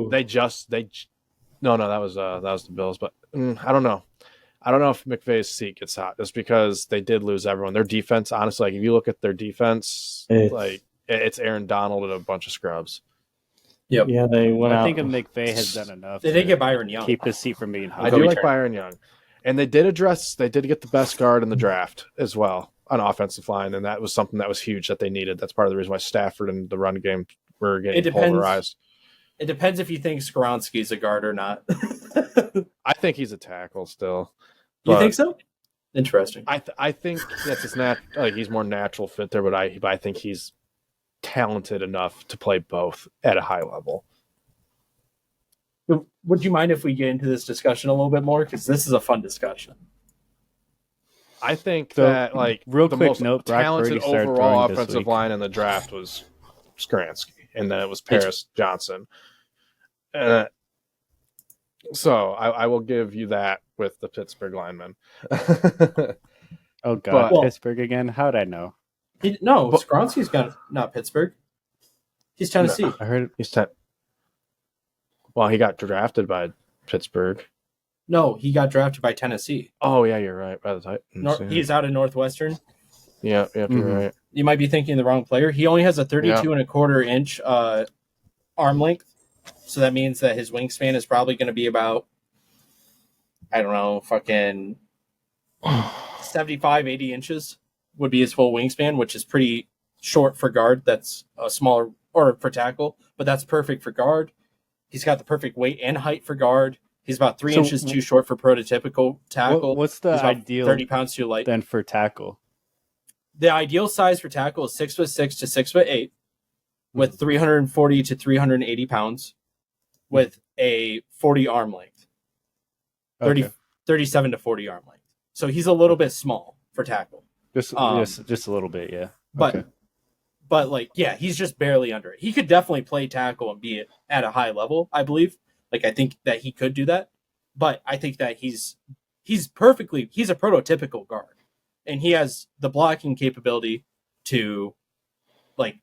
was the Bills, but I don't know. I don't know if McVay's seat gets hot just because they did lose everyone. Their defense, honestly, like if you look at their defense, it's Aaron Donald and a bunch of scrubs. Yep. Yeah, they went out. I think McVay has done enough. They did get Byron Young. Keep his seat from being hot. I do like Byron Young. And they did get the best guard in the draft as well on offensive line, and that was something that was huge that they needed. That's part of the reason why Stafford and the run game were getting polarized. It depends if you think Skoronski's a guard or not. I think he's a tackle still. You think so? Interesting. I think that's his he's more natural fit there, but I think he's talented enough to play both at a high level. Would you mind if we get into this discussion a little bit more? Because this is a fun discussion. I think that real the quick most note, talented overall offensive line in the draft was Skoronski, and then it was Paris Johnson. So I will give you that with the Pittsburgh linemen. Oh God, Pittsburgh again? How'd I know? Skoronski's not Pittsburgh. He's Tennessee. I heard he's Well, he got drafted by Pittsburgh. No, he got drafted by Tennessee. Oh yeah, you're right. By the Titans, he's out of Northwestern. Yeah, you're right. You might be thinking the wrong player. He only has a 32.25-inch arm length, so that means that his wingspan is probably going to be about, I don't know, fucking 75, 80 inches would be his full wingspan, which is pretty short for guard. That's a smaller, or for tackle, but that's perfect for guard. He's got the perfect weight and height for guard. He's about 3 inches too short for prototypical tackle. What's the ideal 30 pounds too light. Then for tackle? The ideal size for tackle is 6'6" to 6'8", with 340 to 380 pounds, with a 40 arm length, 37 to 40 arm length. So he's a little bit small for tackle. Just a little bit, yeah. But he's just barely under it. He could definitely play tackle and be at a high level, I believe. I think that he could do that. But I think that he's a prototypical guard. And he has the blocking capability to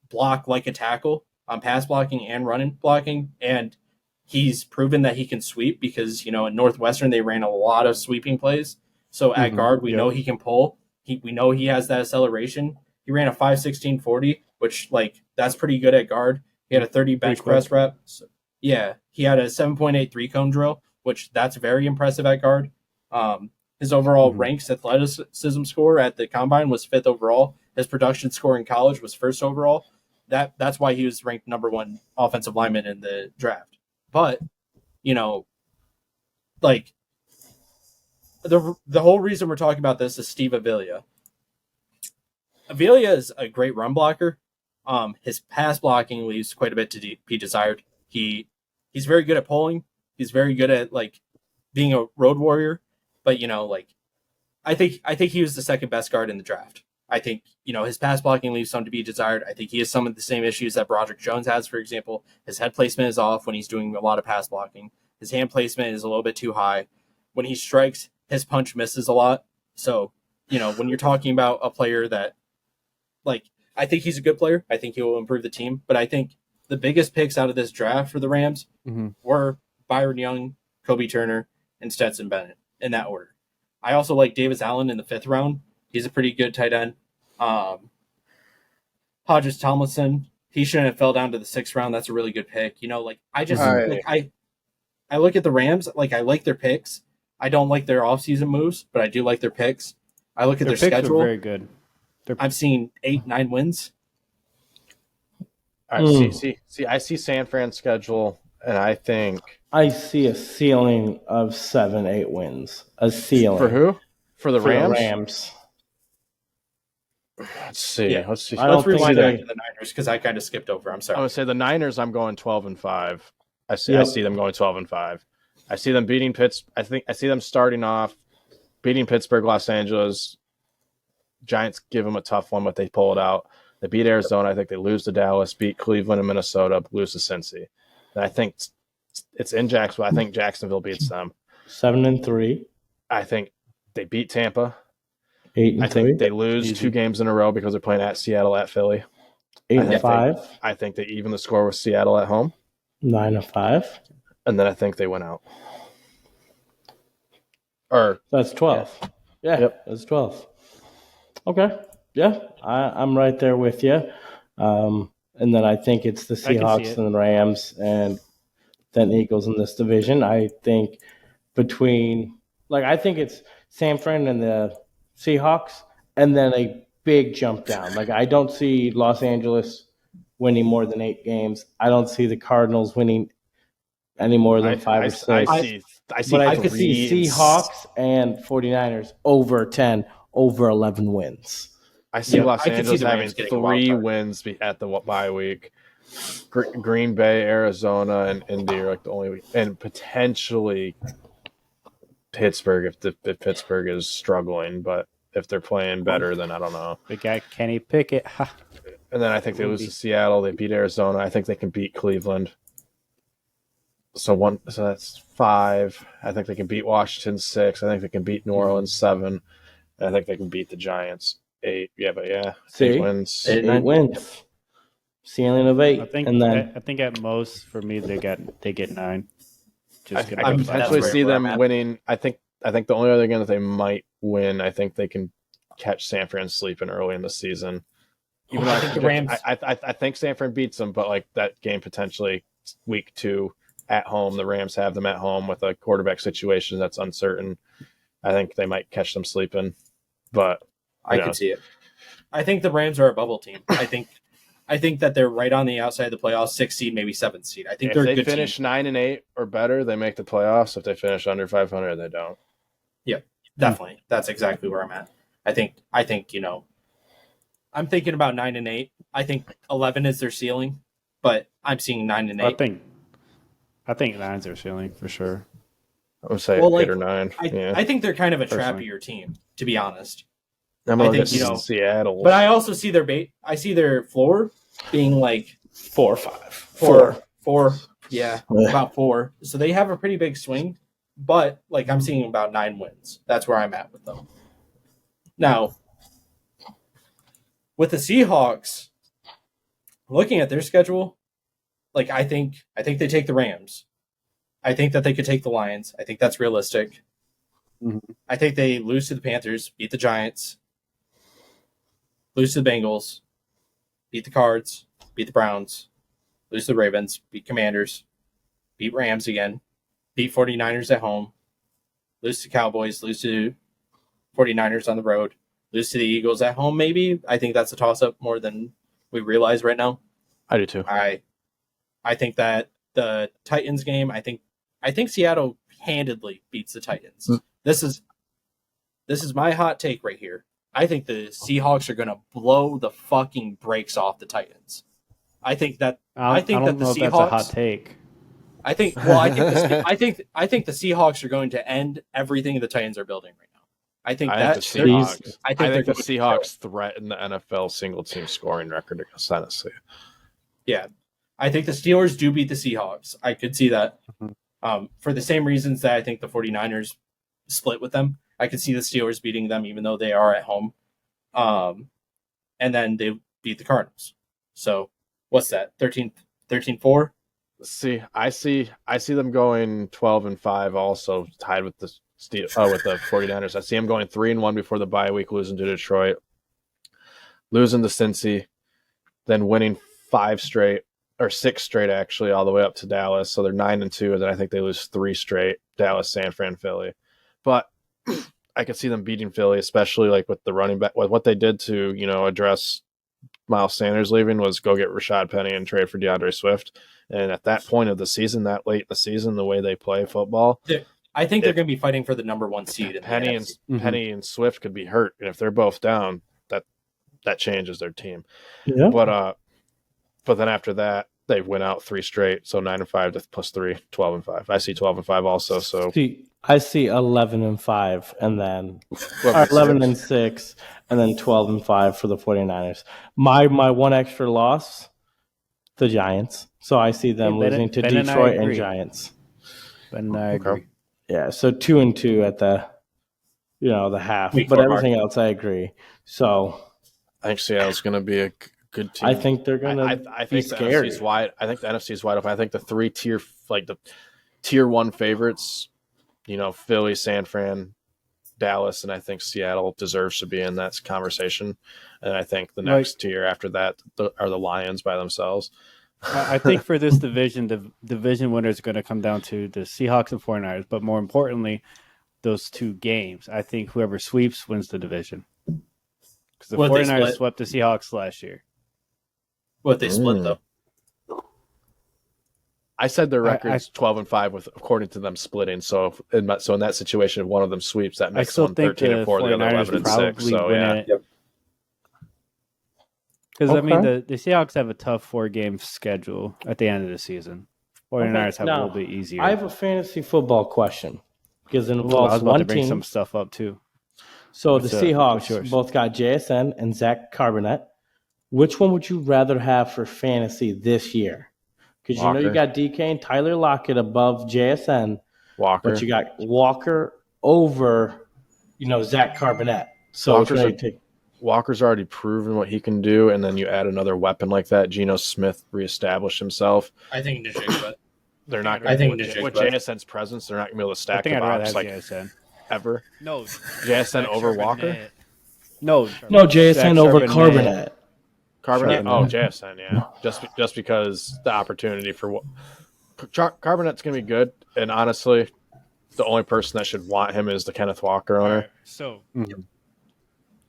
block like a tackle on pass blocking and running blocking. And he's proven that he can sweep because, in Northwestern, they ran a lot of sweeping plays. So at guard, we know he can pull. We know he has that acceleration. He ran a 5.16 40, which that's pretty good at guard. He had a 30 bench press rep. So, yeah, he had a 7.8 3-cone drill, which that's very impressive at guard. His overall ranks athleticism score at the combine was 5th overall. His production score in college was 1st overall. That's why he was ranked number 1 offensive lineman in the draft. But, like, the whole reason we're talking about this is Steve Avila. Avila is a great run blocker. His pass blocking leaves quite a bit to be desired. He's very good at pulling. He's very good at like being a road warrior. But I think he was the second best guard in the draft. I think his pass blocking leaves some to be desired. I think he has some of the same issues that Broderick Jones has. For example, his head placement is off when he's doing a lot of pass blocking. His hand placement is a little bit too high. When he strikes, his punch misses a lot. So when you're talking about a player that I think he's a good player. I think he will improve the team. But I think the biggest picks out of this draft for the Rams were Byron Young, Kobe Turner, and Stetson Bennett in that order. I also like Davis Allen in the 5th round. He's a pretty good tight end. Hodges Tomlinson, he shouldn't have fell down to the 6th round. That's a really good pick. I look at the Rams, I like their picks. I don't like their offseason moves, but I do like their picks. I look at their schedule. Very good. I've seen 8-9 wins. All right, see, I see San Fran's schedule, and I think I see a ceiling of 7-8 wins. A ceiling for who? For the for Rams. the Rams. Let's see. Yeah. Let's see. I don't Let's rewind think back they- to the Niners because I kind of skipped over. I'm I'm sorry. gonna say the Niners. I'm going 12-5. I see Yep. them going 12-5. I see them beating Pitts. I see them starting off beating Pittsburgh, Los Angeles. Giants give them a tough one, but they pull it out. They beat Arizona. I think they lose to Dallas, beat Cleveland and Minnesota, lose to Cincy. And I think it's in Jacksonville. I think Jacksonville beats them. 7-3, I think they beat Tampa. 8-3, I think they lose 2 games in a row because they're playing at Seattle, at Philly. 8-5, I think they even the score with Seattle at home. 9-5. And then I think they win out. Or That's 12. Yeah, Yep. that's 12. Okay. Yeah, I'm right there with you. And then I think it's the I can see Seahawks it. and the Rams and then Eagles in this division. I think I think it's San Fran and the Seahawks and then a big jump down. I don't see Los Angeles winning more than 8 games. I don't see the Cardinals winning any more than 5 or 6. I see But I could see 3 Seahawks and 49ers over 10, over 11 wins. I see Yeah, Los I could see Angeles the having Rams getting a wild 3 card. wins at the bye week. Green Bay, Arizona, and Indy are the only and potentially Pittsburgh if Pittsburgh is struggling, but if they're playing better, then I don't know. Big guy Kenny Pickett. Ha. And then I think they lose to Seattle. They beat Arizona. I think they can beat Cleveland. So that's 5. I think they can beat Washington 6. I think they can beat New Orleans 7. And I think they can beat the Giants 8. Yeah, but yeah, See? 8 wins. 8 wins. Ceiling of 8. I think and then I think at most for me they get 9. I Just can gonna go potentially that's see where them I'm at. winning. I think the only other game that they might win, I think they can catch San Fran sleeping early in the season. Even though I think the Rams. I think San Fran beats them, but that game potentially week 2 at home. The Rams have them at home with a quarterback situation that's uncertain. I think they might catch them sleeping, but I could see it. I think the Rams are a bubble team. I think that they're right on the outside of the playoffs, 6th seed, maybe 7th seed. I think if they're a they good finish team. 9-8 or better, they make the playoffs. If they finish under 500, they don't. Definitely, that's exactly where I'm at. I think I'm thinking about 9-8. I think 11 is their ceiling, but I'm seeing 9-8. I think 9's their ceiling for sure. I would say Well, 8 or 9. I think they're kind of a Personally. trappier team, to be honest. I'm I gonna think, get Seattle. But I also see I see their floor being 4 or 5. 4. Yeah, about 4. So they have a pretty big swing, but I'm seeing about 9 wins. That's where I'm at with them. Now, with the Seahawks, looking at their schedule, I think they take the Rams. I think that they could take the Lions. I think that's realistic. Mm-hmm. I think they lose to the Panthers, beat the Giants, lose to the Bengals, beat the Cards, beat the Browns, lose to the Ravens, beat Commanders, beat Rams again, beat 49ers at home, lose to Cowboys, lose to 49ers on the road, lose to the Eagles at home, maybe. I think that's a toss-up more than we realize right now. I do too. I think that the Titans game, I think Seattle handedly beats the Titans. This is my hot take right here. I think the Seahawks are going to blow the fucking brakes off the Titans. I think that the Seahawks. That's a hot take. I think the Seahawks are going to end everything the Titans are building right now. I think the Seahawks threaten the NFL single team scoring record against Tennessee. Yeah, I think the Steelers do beat the Seahawks. I could see that. For the same reasons that I think the 49ers split with them. I could see the Steelers beating them even though they are at home. And then they beat the Cardinals. So what's that? 13-4? See, I see them going 12-5 also, tied with the 49ers. I see them going 3-1 before the bye week, losing to Detroit, losing to Cincy, then winning 6 straight actually, all the way up to Dallas. So they're 9-2, and then I think they lose 3 straight: Dallas, San Fran, Philly. But I could see them beating Philly, especially like with the running back. What they did to address Miles Sanders leaving was go get Rashad Penny and trade for DeAndre Swift. And at that point of the season, that late in the season, the way they play football, I think they're going to be fighting for the number 1 seed. In Penny and Swift could be hurt, and if they're both down, that changes their team. Yeah. But then after that, they went out 3 straight, so 9-5 to plus 3, 12-5. I see 12-5 also. So I see 11-5, and then 11-6, and then 12-5 for the 49ers. My one extra loss, the Giants. So I see them losing to Detroit and Giants. And I agree. Yeah, so 2-2 at the half, but everything else I agree. So I think Seattle's going to be a good team. I think they're going to be scary. I think the NFC is wide open. I think the 3 tier, like the tier 1 favorites, Philly, San Fran, Dallas, and I think Seattle deserves to be in that conversation. And I think the next tier after that are the Lions by themselves. I think for this division, the division winner is going to come down to the Seahawks and 49ers, but more importantly, those 2 games. I think whoever sweeps wins the division. Because the 49ers swept the Seahawks last year. What they split, though? I said their record's 12-5 with according to them splitting. So in that situation, if one of them sweeps, that makes one 13-4, the other 11-6. So yeah. Because I mean, the Seahawks have a tough 4-game schedule at the end of the season. 49ers have a little bit easier. I have a fantasy football question because it involves I was about one to bring team. some stuff up too. So the Seahawks both got JSN and Zach Carbonet. Which one would you rather have for fantasy this year? Because you got DK and Tyler Lockett above JSN. Walker. But you got Walker over, Zach Carbonet. So Walker's already proven what he can do, and then you add another weapon like that. Geno Smith reestablished himself. I think Najee, they're not going to with JSN's presence, they're not going to be able to stack the box like JSN. Ever. No. JSN over Walker? No, JSN over Carbonet. Carbonet? Oh, JSN, yeah. Just because the opportunity for Carbonet's going to be good, and honestly, the only person that should want him is the Kenneth Walker owner. Right, so,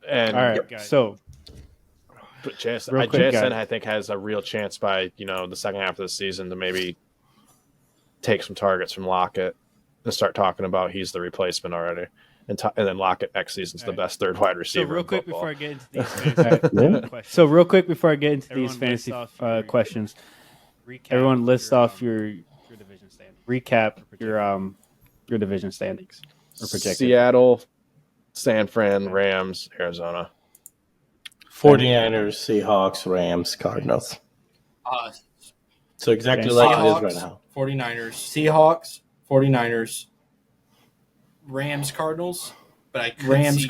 and all right, so, but JSN I think has a real chance by the second half of the season to maybe take some targets from Lockett and start talking about he's the replacement already, and then Lockett next season's the best third wide receiver. So real quick before I get into these fantasy questions, everyone list off your division standings. Recap your division standings or projected. Seattle, San Fran, Rams, Arizona. 49ers, Seahawks, Rams, Cardinals. So exactly like it is right now. 49ers, Seahawks, 49ers, Rams, Cardinals. But I could see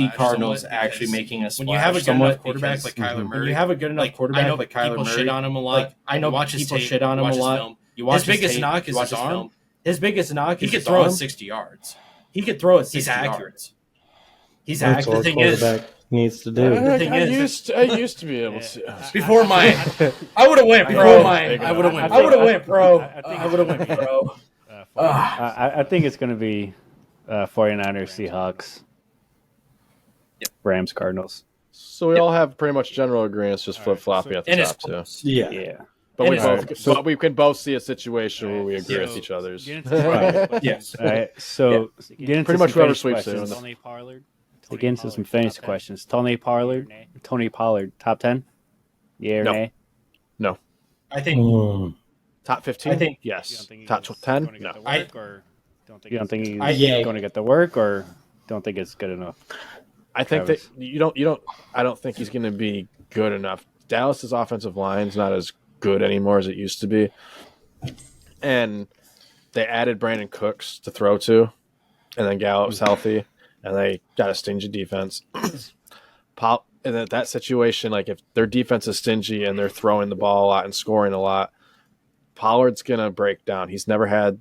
Cardinals actually making a splash. When you have a good enough quarterback like Kyler Murray, I know people shit on him a lot. I know people shit on him a lot. His biggest knock is his arm. His biggest knock is he could throw it 60 yards. He could throw it 60 yards. He's accurate. The thing is, needs to do. The thing I is, used to be able to. before mine, I would have went pro. I would have went pro. I would have went pro. I think it's going to be 49ers, Seahawks, Rams, Cardinals. So we all have pretty much general agreement. It's just flip flopping at the And it's top too. close. Yeah. Yeah. But we And both, we can both see a situation where we agree with each other's. Yes. All right. So get into Pretty much some whoever fantasy sweeps questions. it. Tony Pollard. To get into some fantasy questions. Tony Pollard, top 10? Yeah or No. nay? No. I think Top 15? I think- yes. Top 10? No. You don't think he's Yeah. going to get the work, or don't think it's good enough? I think Travis. that you don't. I don't think he's going to be good enough. Dallas's offensive line's not as good anymore as it used to be, and they added Brandon Cooks to throw to, and then Gallup's healthy, and they got a stingy defense. And that situation, like if their defense is stingy and they're throwing the ball a lot and scoring a lot, Pollard's going to break down. He's never had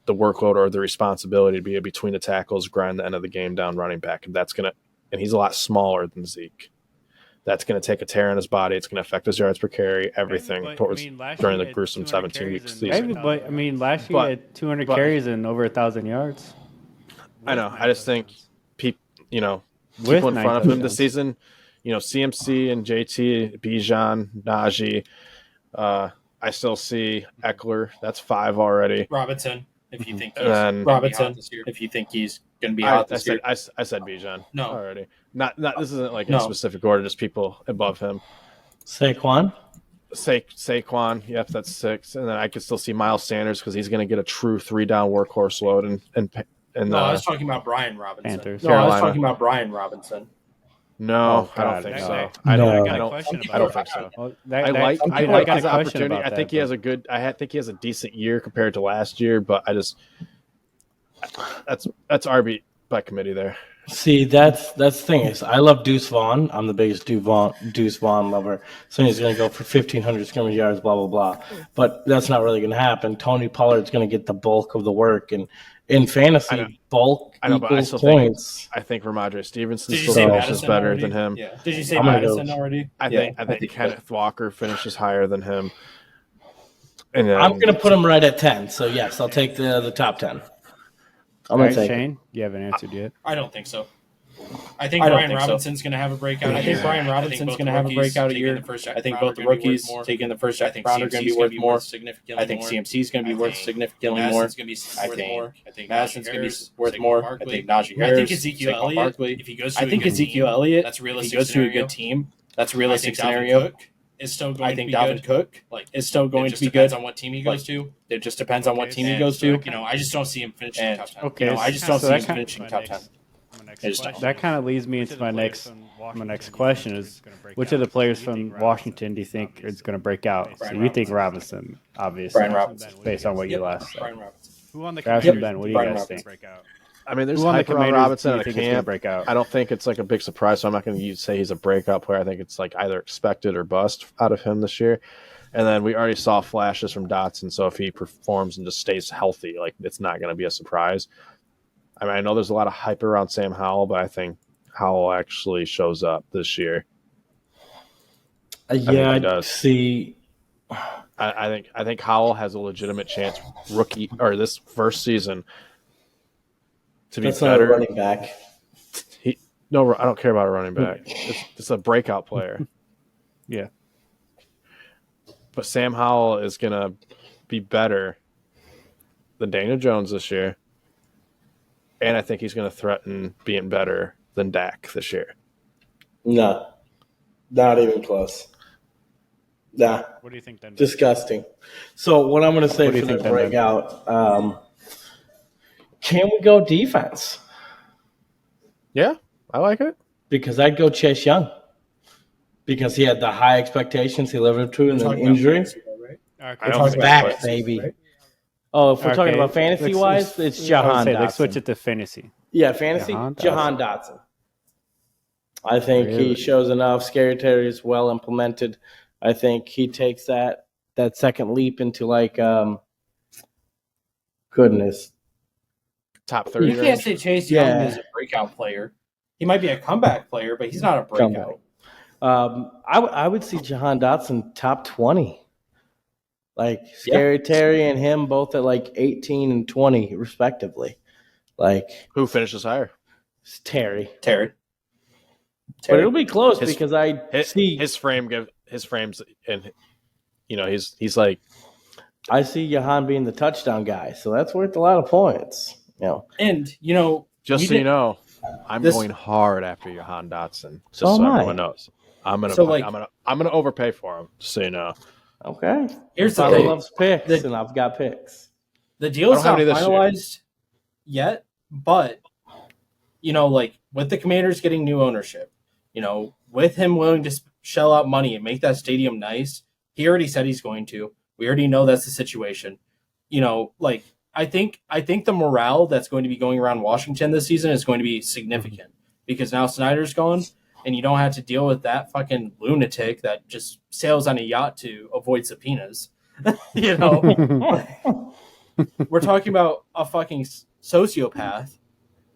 the workload or the responsibility to be a between the tackles, grind the end of the game down running back, and he's a lot smaller than Zeke. That's going to take a tear in his body. It's going to affect his yards per carry, everything during the gruesome 17-week season. Maybe, but I mean, last year he had 200 carries and over 1,000 yards. I know. I just think people in With front 9 of him this touchdowns. season, CMC and JT, Bijan, Najee. I still see Eckler. That's 5 already. Robinson, if you think he's And gonna be hot this year. If you think he's going to be I hot this said year. I said Bijan No. already. Not this isn't like No. a specific order. Just people above him. Saquon. Saquon, yep, that's 6, and then I could still see Miles Sanders because he's going to get a true 3-down workhorse load, and No, I was talking about Brian Robinson. Panthers. No, I was Carolina. talking about Brian Robinson. no, Oh, I don't God, think no. so. No. I don't. I I got a don't. question I about don't that. think so. Well, I like got his a question opportunity. about I think he has but- a good. I think he has a decent year compared to last year, but that's RB by committee there. See, that's the thing is, I love Deuce Vaughn. I'm the biggest Deuce Vaughn lover. So he's going to go for 1,500 scrimmage yards, blah, blah, blah. But that's not really going to happen. Tony Pollard's going to get the bulk of the work. And in I know. fantasy, bulk I know, but I equals still think points. I think Ramondre Stevenson Did you still say finishes Madison better already? than him. Yeah. Did you say I'm gonna Madison go- already? I Yeah, think Kenneth Walker finishes higher than him. And then, I'm going to put him right at 10. So, yes, I'll take the top 10. I'm All going right, to take it. Shane, you haven't answered yet. I don't think so. I think I don't Brian think so. Robinson's going to have a breakout. I think year. Brian I Robinson's think both going to the have a rookies breakout taking year. the first I think round both the are gonna be worth rookies more. taking the first I think round are going to CMC's be worth more. significantly I think more. CMC is going to be worth significantly more. Madison's going to be I worth think more. I think Madison's Najee going to Harris, be worth Saquon more. Barkley. I think Najee Harris. I think Ezekiel Saquon Elliott. Barkley. If he goes to I a think good Ezekiel team, Elliott. that's a If he realistic goes to a scenario. good team, that's a I realistic think Dalvin scenario. Cook is still going I to think be Dalvin good. Cook Like is still going it to just be depends good. on what team he goes to. It just depends on what team he And goes so, to. I just don't see him finishing And- top 10. Okay, I just don't so see that him kind- finishing top 10. I just don't. That kind of leads me into my next question is, which of the players from Washington do you think is going to break out? So you think Robinson, obviously, Brian Robinson. based on what you last said. Brian Robinson. Who on the Travis committee and Ben, what do you Brian guys Robinson. think? I mean, there's Who on the hype around Commanders Robinson do in you a think is going to camp. break out? I don't think it's like a big surprise, so I'm not going to say he's a breakout player. I think it's like either expected or bust out of him this year. And then we already saw flashes from Dotson, so if he performs and just stays healthy, like it's not going to be a surprise. I mean, I know there's a lot of hype around Sam Howell, but I think Howell actually shows up this year. Yeah, he I does. see. I think Howell has a legitimate chance rookie or this first season to be That's not a better. running back. No, I don't care about a running back. It's a breakout player. Yeah. But Sam Howell is going to be better than Daniel Jones this year. And I think he's going to threaten being better than Dak this year. No, not even close. Nah, What do you think then? disgusting. So what I'm going to say What do you for think the then, Ben? breakout, can we go defense? Yeah, I like it. Because I'd go Chase Young. Because he had the high expectations he lived up to, and then Talking about injury. fantasy, though, right? I don't He's think back, so. baby. Oh, if we're talking Okay, about fantasy wise, it's I would Jahan say Dotson. let's switch it to fantasy. Yeah, fantasy, Jahan Jahan Dotson. I think Really? he shows enough. Scary Terry is well implemented. I think he takes that second leap into goodness. Top 30 You can't range. say Chase Young Yeah. is a breakout player. He might be a comeback player, but he's not a breakout. I would see Jahan Dotson top 20. Like Scary Terry and him both at like 18 and 20 respectively. Like Who finishes higher? Terry. But it'll be close because I see his frames, and he's like, I see Jahan being the touchdown guy, so that's worth a lot of points. And just so you know, I'm going hard after Jahan Dotson. Just so everyone knows, I'm gonna overpay for him. Just so you know. Okay. Here's the thing. thing. Loves picks, and I've got picks. The deal's not finalized yet, but like with the Commanders getting new ownership, with him willing to shell out money and make that stadium nice, he already said he's going to. We already know that's the situation. Like I think the morale that's going to be going around Washington this season is going to be significant because now Snyder's gone. And you don't have to deal with that fucking lunatic that just sails on a yacht to avoid subpoenas. We're talking about a fucking sociopath.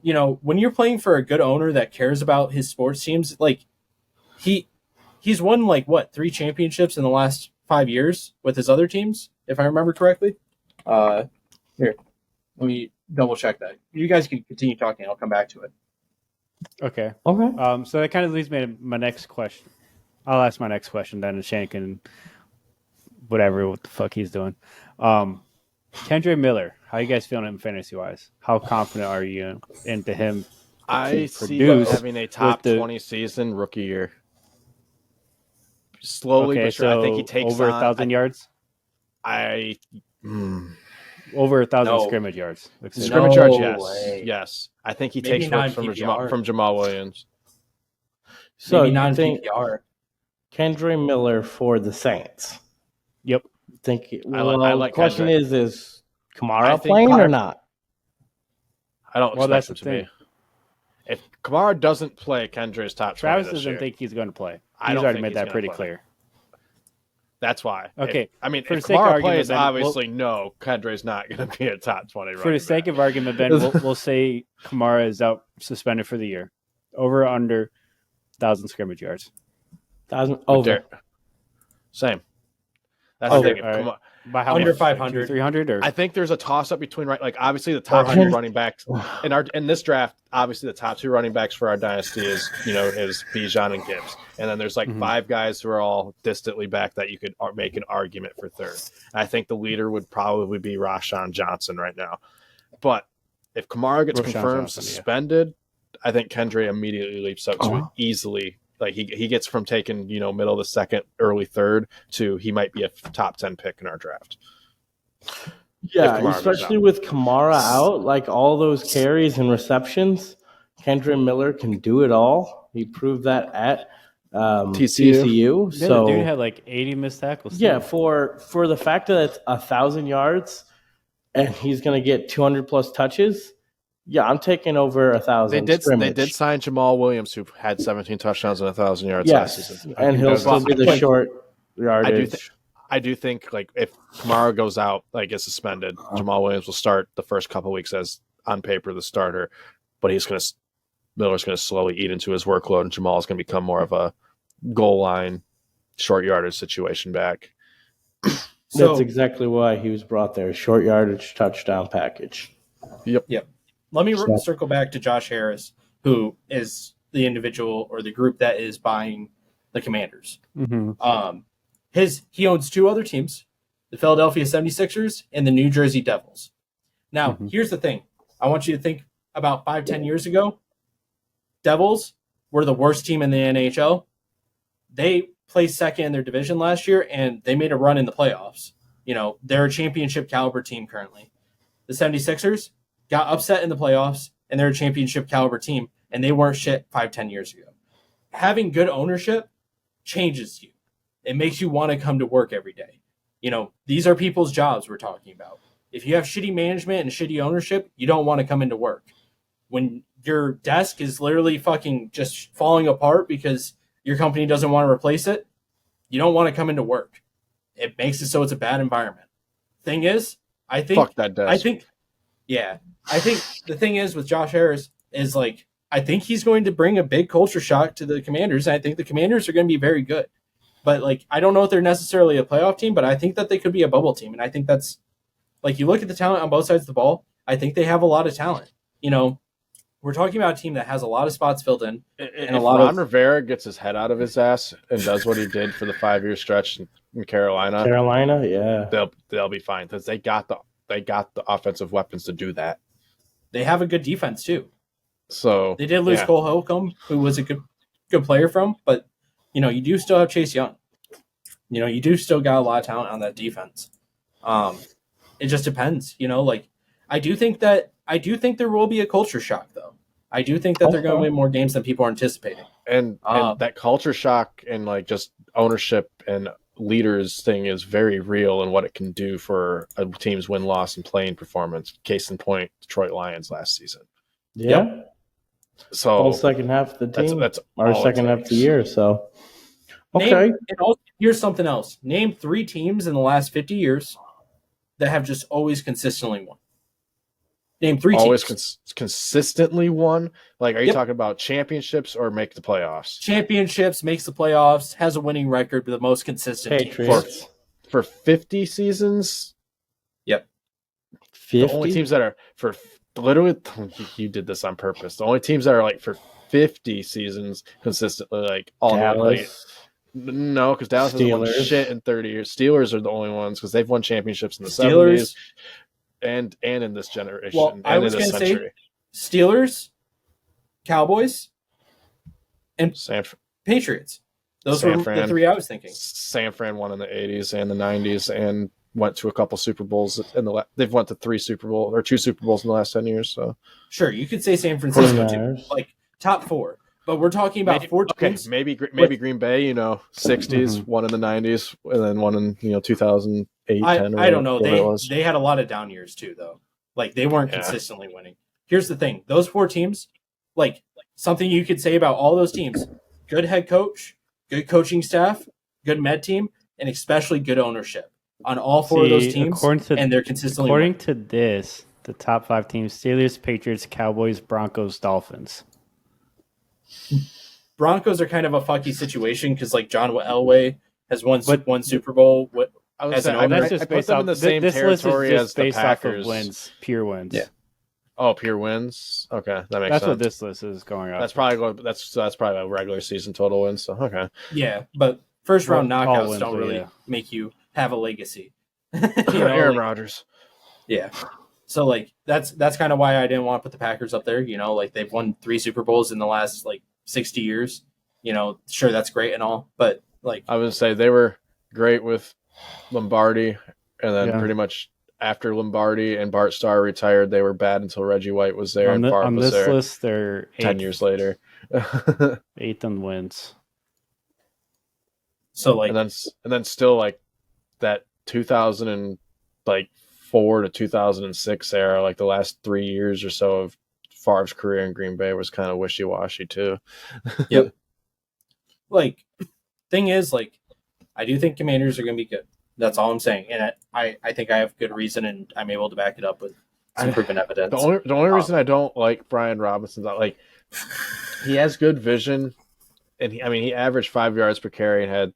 When you're playing for a good owner that cares about his sports teams, like he's won 3 championships in the last 5 years with his other teams, if I remember correctly. Here, let me double check that. You guys can continue talking. I'll come back to it. Okay. Okay. So that kind of leads me to my next question. I'll ask my next question then, and Shane can what the fuck he's doing. Kendre Miller, how you guys feeling him fantasy wise? How confident are you into him? I see him having a top 20 season rookie year. Slowly, but sure. I think he takes over 1,000 yards. Over 1,000 scrimmage yards. Scrimmage yards, yes. I think he takes from Jamal Williams. So you think Kendre Miller for the Saints? Yep. The question is Kamara playing or not? I don't expect him to be. If Kamara doesn't play, Kendra is top 20 Travis doesn't think he's going to play. He's already made that pretty clear. That's why. Okay. If Kamara plays, obviously no, Kendre's not going to be a top 20 running back. For the sake of argument, Ben, we'll say Kamara is out suspended for the year. Over or under 1,000 scrimmage yards? 1,000 over. Same. That's the thing. Right. By how under much? 500, 300, or I think there's a toss up between obviously the top 2 running backs in this draft. Obviously, the top 2 running backs for our dynasty is Bijan and Gibbs, and then there's 5 guys who are all distantly back that you could make an argument for third. And I think the leader would probably be Rashawn Johnson right now, but if Kamara gets confirmed suspended, I think Kendre immediately leaps up to it easily. He gets from taking middle of the second, early third to he might be a top 10 pick in our draft. Yeah, especially with Kamara out, all those carries and receptions, Kendre Miller can do it all. He proved that at TCU. Yeah, so the dude had 80 missed tackles. Yeah, for the fact that it's 1,000 yards and he's going to get 200 plus touches. Yeah, I'm taking over 1,000. They did sign Jamal Williams, who had 17 touchdowns and 1,000 yards last season. And he'll still be the short yardage. I do think if Kamara goes out, is suspended, Jamal Williams will start the first couple of weeks as on paper the starter, but Miller's going to slowly eat into his workload, and Jamal is going to become more of a goal line, short yardage situation back. That's exactly why he was brought there. Short yardage touchdown package. Yep. Let me circle back to Josh Harris, who is the individual or the group that is buying the Commanders. Mm-hmm. He owns 2 other teams, the Philadelphia 76ers and the New Jersey Devils. Now, here's the thing. I want you to think about 5-10 years ago. Devils were the worst team in the NHL. They placed second in their division last year, and they made a run in the playoffs. They're a championship caliber team currently. The 76ers got upset in the playoffs, and they're a championship caliber team, and they weren't shit 5-10 years ago. Having good ownership changes you. It makes you want to come to work every day. These are people's jobs we're talking about. If you have shitty management and shitty ownership, you don't want to come into work. When your desk is literally fucking just falling apart because your company doesn't want to replace it, you don't want to come into work. It makes it so it's a bad environment. Thing is, I think... Fuck that desk. I think the thing is with Josh Harris is I think he's going to bring a big culture shock to the Commanders. And I think the Commanders are going to be very good. But, like, I don't know if they're necessarily a playoff team, but I think that they could be a bubble team. And I think that's, like, you look at the talent on both sides of the ball, I think they have a lot of talent. You know, we're talking about a team that has a lot of spots filled in. And Ron Rivera gets his head out of his ass and does what he did for the 5-year stretch in Carolina. Yeah. They'll be fine because they got the offensive weapons to do that. They have a good defense, too. So they did lose Cole Holcomb, who was a good player from, but you know, you do still have Chase Young. You know, you do still got a lot of talent on that defense. It just depends, you know, like I do think there will be a culture shock though. I do think that they're going to win more games than people are anticipating. And that culture shock and like just ownership and leaders thing is very real and what it can do for a team's win-loss and playing performance. Case in point, Detroit Lions last season. Yeah. Yep. So whole second half of the team, that's our second half of the year. So, okay. Here's something else. Name 3 teams in the last 50 years that have just always consistently won. Name 3 always teams. Consistently won. Like, are you talking about championships or make the playoffs? Championships, makes the playoffs, has a winning record, but the most consistent Patriots. For 50 seasons? Yep. 50? The only teams that are for literally, you did this on purpose. The only teams that are like for 50 seasons consistently, like all Dallas. No, because Dallas hasn't won shit in 30 years. Steelers are the only ones because they've won championships in the Steelers 70s and in this generation. Well, and I was going to say Steelers, Cowboys, and Patriots. Those were the 3 I was thinking. San Fran won in the 80s and the 90s and went to a couple Super Bowls they've went to 2 Super Bowls in the last 10 years. So sure, you could say San Francisco too, like top 4. But we're talking about 4 teams. Maybe Green Bay, 60s, one in the 90s, and then one in 2008, 10. I don't know. They had a lot of down years too, though. Like they weren't consistently winning. Here's the thing: those 4 teams, like something you could say about all those teams: good head coach, good coaching staff, good med team, and especially good ownership on all 4 of those teams. And they're consistently according to this, the top 5 teams: Steelers, Patriots, Cowboys, Broncos, Dolphins. Broncos are kind of a fucky situation because like John Elway has won Super Bowl. I put them in the same territory as the Packers. Off of wins, pure wins. Yeah. Oh, pure wins. Okay, that makes sense. That's what this list is going on. That's probably a regular season total wins. So okay. Yeah, but first round knockouts don't really make you have a legacy. Aaron Rodgers. Yeah. So like that's kind of why I didn't want to put the Packers up there. Like they've won 3 Super Bowls in the last like 60 years. Sure that's great and all, but like I would say they were great with Lombardi, and then pretty much after Lombardi and Bart Starr retired, they were bad until Reggie White was there. On this list, they're 10 years later, 8th in wins. So like, and then still like that 2004 to 2006 era, like the last 3 years or so of Favre's career in Green Bay was kind of wishy-washy too. Yep. Like, thing is, like, I do think Commanders are going to be good. That's all I'm saying, and I think I have good reason, and I'm able to back it up with some proven evidence. The only reason I don't like Brian Robinson, like, he has good vision, and he averaged 5 yards per carry and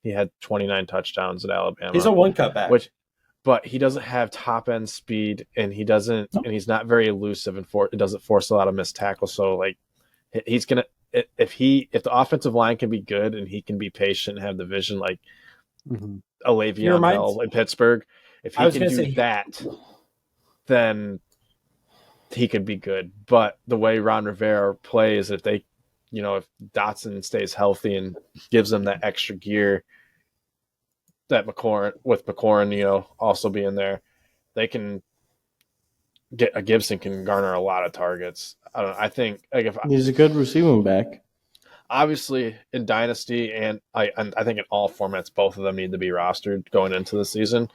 he had 29 touchdowns at Alabama. He's a one-cut back, but he doesn't have top end speed, and and he's not very elusive, and it doesn't force a lot of missed tackles. So like, he's gonna if the offensive line can be good and he can be patient and have the vision like a Le'Veon Bell in Pittsburgh, if he can do that, then he could be good. But the way Ron Rivera plays, if Dotson stays healthy and gives them that extra gear, that McLaurin, also being there, they can get a Gibson can garner a lot of targets. I don't know. I think he's a good receiving back. Obviously, in Dynasty and I think in all formats, both of them need to be rostered going into the season.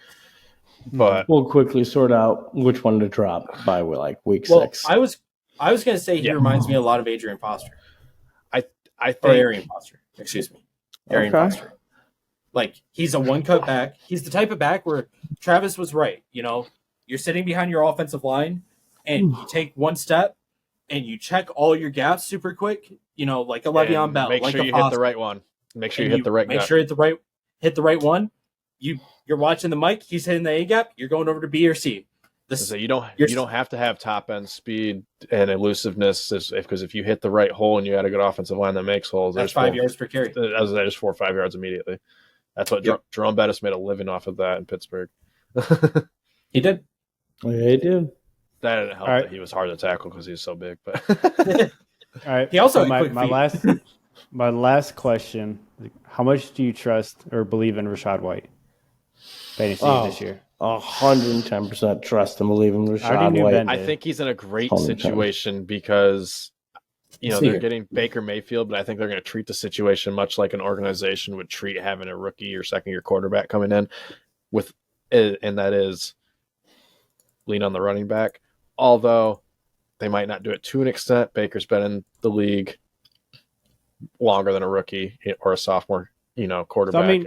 But we'll quickly sort out which one to drop by week 6. I was going to say he reminds me a lot of Adrian Foster. I think Arian Foster. Excuse me, Arian Foster. Like, he's a one-cut back. He's the type of back where Travis was right. You're sitting behind your offensive line, and you take one step, and you check all your gaps super quick, like a Le'Veon Bell, make like sure a you Foster, hit the right one. Make sure you hit the right Make gut. sure hit the right one. You're watching the mic. He's hitting the A gap. You're going over to B or C. So you don't have to have top end speed and elusiveness because if you hit the right hole and you got a good offensive line that makes holes, that's 5 yards per carry. There's 4 or 5 yards immediately. That's what Jerome Bettis made a living off of that in Pittsburgh. He did. Yeah, he did. That didn't help that he was hard to tackle because he's so big. But all right, he also my last question: how much do you trust or believe in Rachaad White this year? 110% trust and believe in Rachaad White. I think he's in a great situation because they're getting Baker Mayfield, but I think they're going to treat the situation much like an organization would treat having a rookie or second-year quarterback coming in and that is lean on the running back. Although they might not do it to an extent. Baker's been in the league longer than a rookie or a sophomore, quarterback,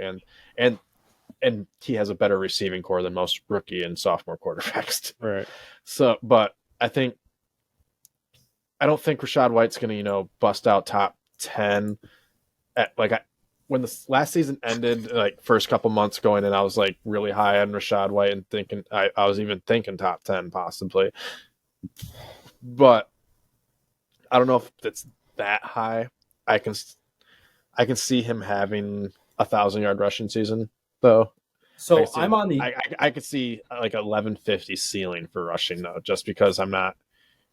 and he has a better receiving core than most rookie and sophomore quarterbacks. Right. So, but I don't think Rachaad White's going to, bust out top 10. When the last season ended, first couple months going in, I was really high on Rachaad White and thinking I was even thinking top 10 possibly. But I don't know if it's that high. I can see him having 1,000-yard rushing season though. So I'm on the. I could see 1150 ceiling for rushing though, just because I'm not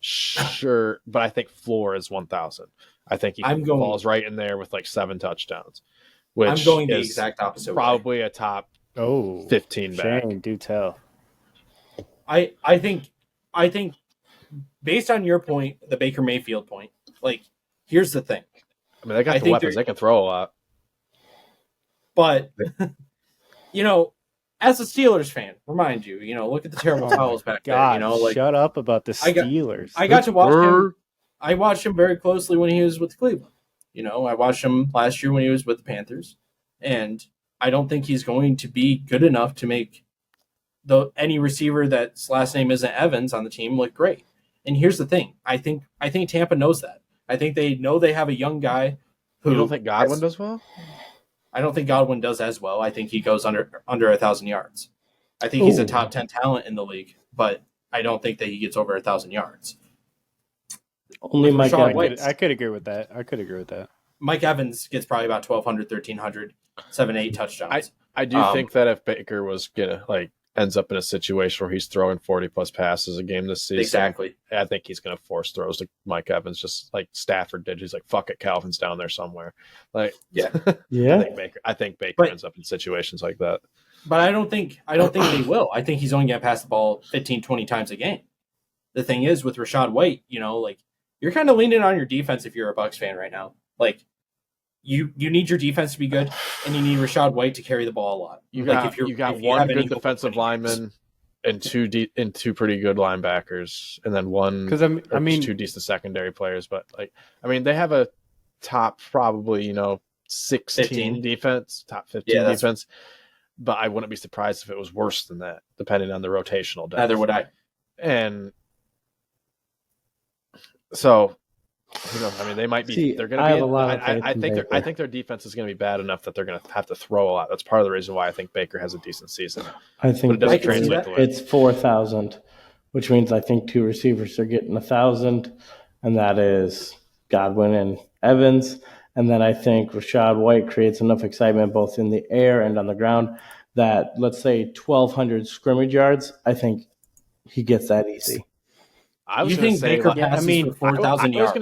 sure, but I think floor is 1,000. I think he falls right in there with 7 touchdowns. Which I'm going the exact opposite. Probably a top 15 back. Shane, do tell. I think based on your point, the Baker Mayfield point, here's the thing. I mean, they got the weapons; they can throw a lot. But as a Steelers fan, remind you, look at the terrible fouls back there. Shut up about the Steelers. I got to watch him. I watched him very closely when he was with Cleveland. I watched him last year when he was with the Panthers, and I don't think he's going to be good enough to make any receiver that's last name isn't Evans on the team look great. And here's the thing: I think Tampa knows that. I think they know they have a young guy who. You don't think Godwin does well? I don't think Godwin does as well. I think he goes under 1,000 yards. I think he's a top 10 talent in the league, but I don't think that he gets over 1,000 yards. Only Mike Evans. I could agree with that. Mike Evans gets probably about 1,200, 1,300, 7-8 touchdowns. I do think that if Baker was gonna ends up in a situation where he's throwing 40+ passes a game this season, exactly, I think he's gonna force throws to Mike Evans, just like Stafford did. He's like, "Fuck it, Calvin's down there somewhere." Yeah. I think Baker ends up in situations like that. But I don't think they will. I think he's only gonna pass the ball 15, 20 times a game. The thing is with Rachaad White, you're kind of leaning on your defense if you're a Bucs fan right now. You need your defense to be good, and you need Rachaad White to carry the ball a lot. You got one good defensive lineman and two pretty good linebackers, and then one two decent secondary players. But they have a top probably 16 defense, top 15 defense. But I wouldn't be surprised if it was worse than that, depending on the rotational depth. Neither would I. And so. They might be. They're going to be. I think their defense is going to be bad enough that they're going to have to throw a lot. That's part of the reason why I think Baker has a decent season. I think it doesn't translate to it's 4,000, which means I think 2 receivers are getting 1,000, and that is Godwin and Evans. And then I think Rachaad White creates enough excitement both in the air and on the ground that, let's say, 1,200 scrimmage yards. I think he gets that easy. I was going to say, Baker passes for 4,000 yards. I was going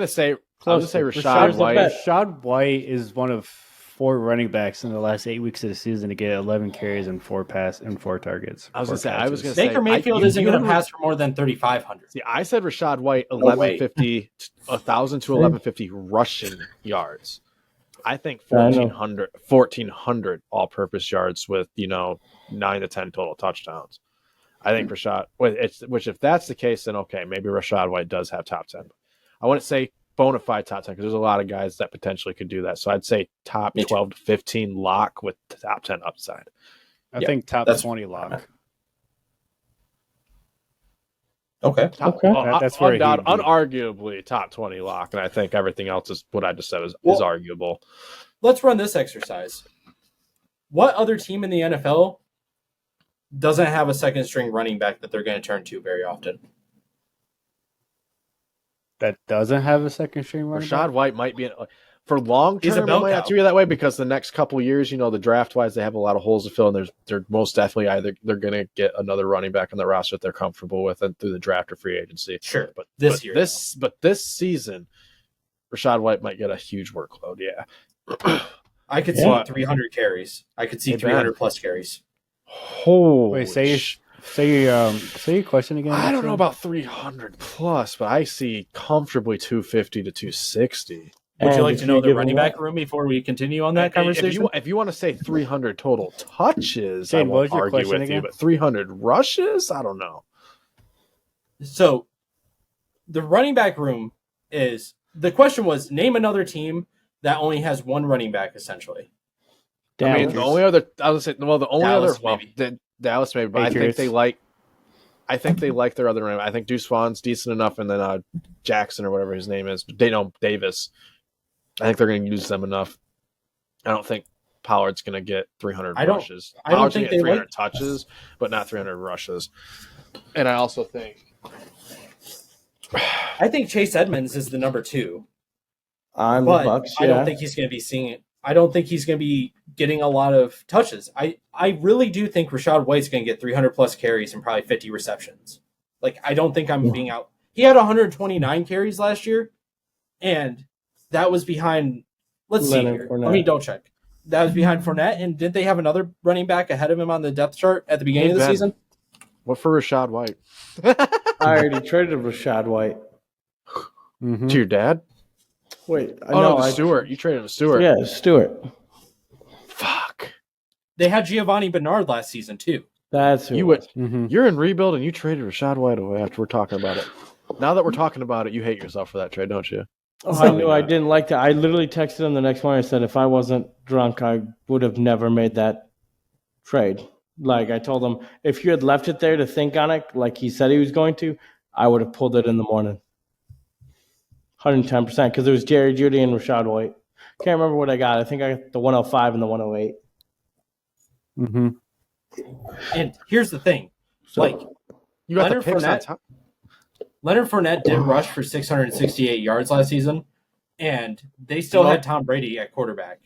to say Rachaad White. Rachaad White is one of 4 running backs in the last 8 weeks of the season to get 11 carries and 4 targets. I was going to say Baker Mayfield isn't going to pass for more than 3,500. See, I said Rachaad White 1,150, 1,000 to 1,150 rushing yards. I think 1,400 all-purpose yards with 9 to 10 total touchdowns. I think Rachaad, which if that's the case, then okay, maybe Rachaad White does have top 10. I wouldn't say bona fide top 10 because there's a lot of guys that potentially could do that. So I'd say top 12 to 15 lock with top 10 upside. I think top 20 lock. Okay. Okay. That's where he'd be. Unarguably top 20 lock, and I think everything else is what I just said is arguable. Let's run this exercise. What other team in the NFL doesn't have a second string running back that they're going to turn to very often? That doesn't have a second string running Rashad back? White might be for long He's a term. It bell might cow. have to be that way because the next couple of years, the draft wise, they have a lot of holes to fill, and they're most definitely either they're going to get another running back on the roster that they're comfortable with, and through the draft or free agency. Sure, But this season, Rashad White might get a huge workload. Yeah. I could see 300 carries. I could see 300 plus carries. Wait, say your question again. I don't know about 300 plus, but I see comfortably 250 to 260. Would you like if to know you the give running him back room before we continue on that conversation? If you want to say 300 total touches, Shane, I what won't was your argue question with you. again? But 300 rushes, I don't know. So the running back room is the question was name another team that only has one running back essentially. I mean, the only other Dallas, maybe. Dallas maybe, but Patriots. I think they like their other running back. I think Deuce Vaughn's decent enough, and then Jackson or whatever his name is, Davis. I think they're going to use them enough. I don't think Pollard's going to get 300 rushes. I don't Pollard's think gonna get they 300 touches, but not 300 rushes. And I also think I think Chase Edmonds is the number 2. On the But Bucks, I don't think he's going to be seeing it. I don't think he's going to be getting a lot of touches. I really do think Rashad White's going to get 300 plus carries and probably 50 receptions. Like, I don't think I'm being out. He had 129 carries last year, and that was behind. Let's see here. Let me double check. That was behind Fournette, and did they have another running back ahead of him on the depth chart at the beginning of the season? What for Rashad White? I already traded Rashad White. To your dad? Wait, Stewart. You traded him to Stewart. Yeah, Stewart. Fuck. They had Giovanni Bernard last season too. That's who You it would. was. You're in rebuild, and you traded Rashad White away after we're talking about it. Now that we're talking about it, you hate yourself for that trade, don't you? Oh, I knew I didn't like that. I literally texted him the next morning and said if I wasn't drunk, I would have never made that trade. Like I told him, if you had left it there to think on it, like he said he was going to, I would have pulled it in the morning. 110%, because it was Jerry Jeudy and Rashad White. Can't remember what I got. I think I got the 105 and the 108. Mm-hmm. And here's the thing. Like, You got Leonard the picks on Fournette- top. Leonard Fournette did rush for 668 yards last season, and they still had Tom Brady at quarterback,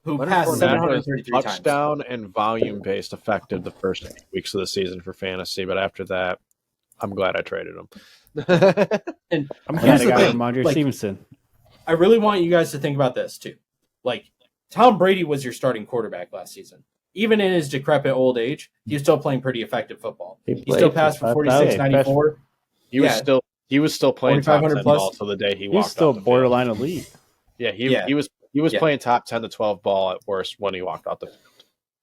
who Leonard passed Fournette was 733 times. touchdown and volume based effective the first 8 weeks of the season for fantasy, but after that, I'm glad I traded him. And I'm here's glad I the got thing. Ramondre Like, Stevenson. I really want you guys to think about this too. Like, Tom Brady was your starting quarterback last season. Even in his decrepit old age, he was still playing pretty effective football. He still passed for 46.94. He was still playing top 10 4,500 plus. ball till the day he He's walked still off the field. borderline elite. Yeah, he was playing top 10 to 12 ball at worst when he walked off the field.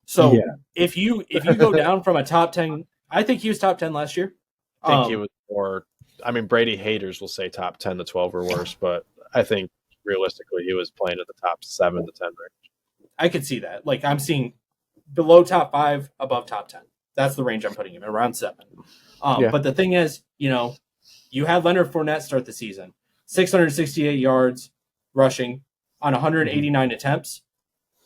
So Yeah. if you go down from a top 10, I think he was top 10 last year. I think he was more. I mean, Brady haters will say top 10 to 12 or worse, but I think realistically he was playing at the top 7 to 10 range. I could see that. Like, I'm seeing below top 5, above top 10. That's the range I'm putting him, around 7. But the thing is, you had Leonard Fournette start the season, 668 yards rushing on 189 attempts.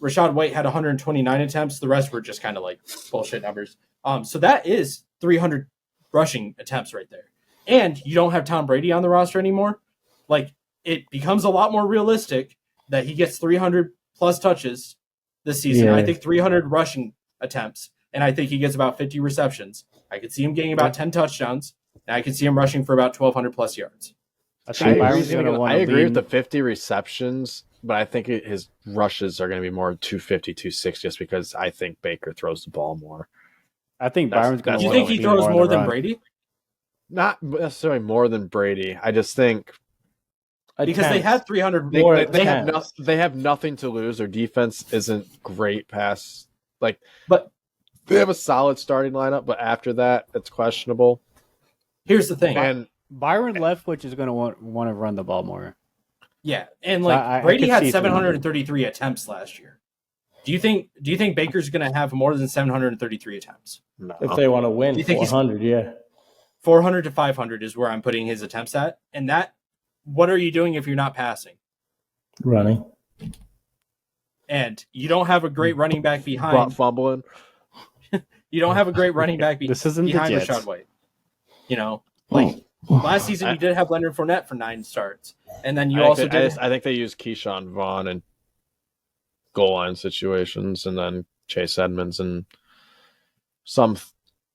Rashad White had 129 attempts. The rest were just kind of like bullshit numbers. So that is 300 rushing attempts right there. And you don't have Tom Brady on the roster anymore. Like, it becomes a lot more realistic that he gets 300 plus touches this season. Yeah. I think 300 rushing attempts, and I think he gets about 50 receptions. I could see him getting about 10 touchdowns, and I could see him rushing for about 1,200 plus yards. I think Byron's going to want I to agree with lean. the 50 receptions, but I think his rushes are going to be more 250, 260 just because I think Baker throws the ball more. I think Byron's going Do to you want to think he lean throws on more the than run. Brady? Not necessarily more than Brady. I just think Because they had 300 they, more. they, they, have attempts. they have nothing to lose. Their defense isn't great past But they have a solid starting lineup, but after that, it's questionable. here's the thing. And Byron Leftwich is going to want to run the ball more. Yeah, and So like I Brady could had see 733 attempts last year. Do you think Baker's going to have more than 733 attempts? no. If they want to win Do you think he's- 400, yeah. 400 to 500 is where I'm putting his attempts at. And that, what are you doing if you're not passing? Running. And you don't have a great running back behind. Fumbling. You don't have a great running back This isn't the behind Jets. Rachaad White. You know, like last season you did have Leonard Fournette for 9 starts. And then you also did. I think they used Keyshawn Vaughn in goal line situations, and then Chase Edmonds in some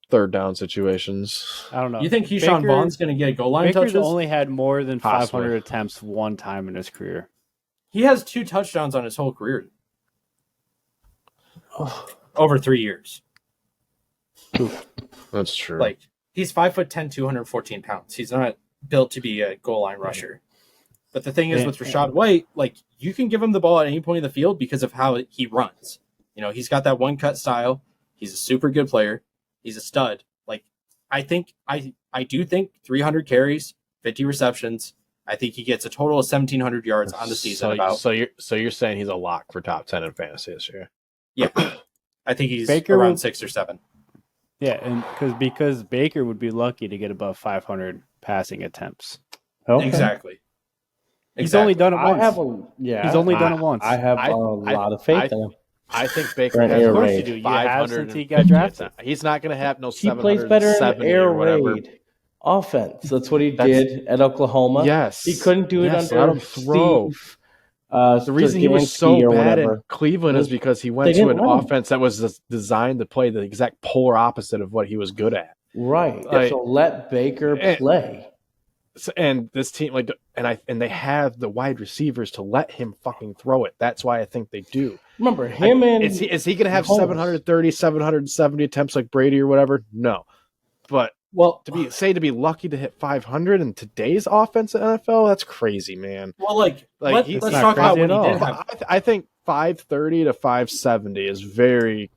third down situations. I don't know. You think Keyshawn Vaughn's going to get goal line Baker's touches? only had more than 500 Possibly. attempts one time in his career. He has 2 touchdowns on his whole career. Over 3 years. That's true. Like, he's 5'10", 214 pounds. He's not built to be a goal line rusher. But the thing is with Rachaad White, like, you can give him the ball at any point of the field because of how he runs. You know, he's got that one cut style. He's a super good player. He's a stud. Like, I do think 300 carries, 50 receptions. I think he gets a total of 1,700 yards on the season. So you're saying he's a lock for top 10 in fantasy this year? Yeah, I think he's Baker around would- 6 or 7. Yeah, and because Baker would be lucky to get above 500 passing attempts. Okay. Exactly. He's only done it once. He's only done it once. I have a lot of faith in him. I think Baker For an has air Of course raid. you do. You have 500 since he got drafted. He's not going to have no He plays better in the 770 air or whatever. raid offense. That's what he did at Oklahoma. Yes. He couldn't do it Yes, under let him throw. Steve. The reason he was so Stefanski or bad whatever. in Cleveland is because he went They to didn't an run him. offense that was designed to play the exact polar opposite of what he was good at. Right. Like- So let Baker And- play. And this team, and they have the wide receivers to let him fucking throw it. That's why I think they do. Remember him and Is he going to have Mahomes. 730, 770 attempts like Brady or whatever? No. But Well, to be lucky to hit 500 in today's offense at NFL, that's crazy, man. like Like, let's not talk about crazy when at he all. did have. I think 530 to 570 is very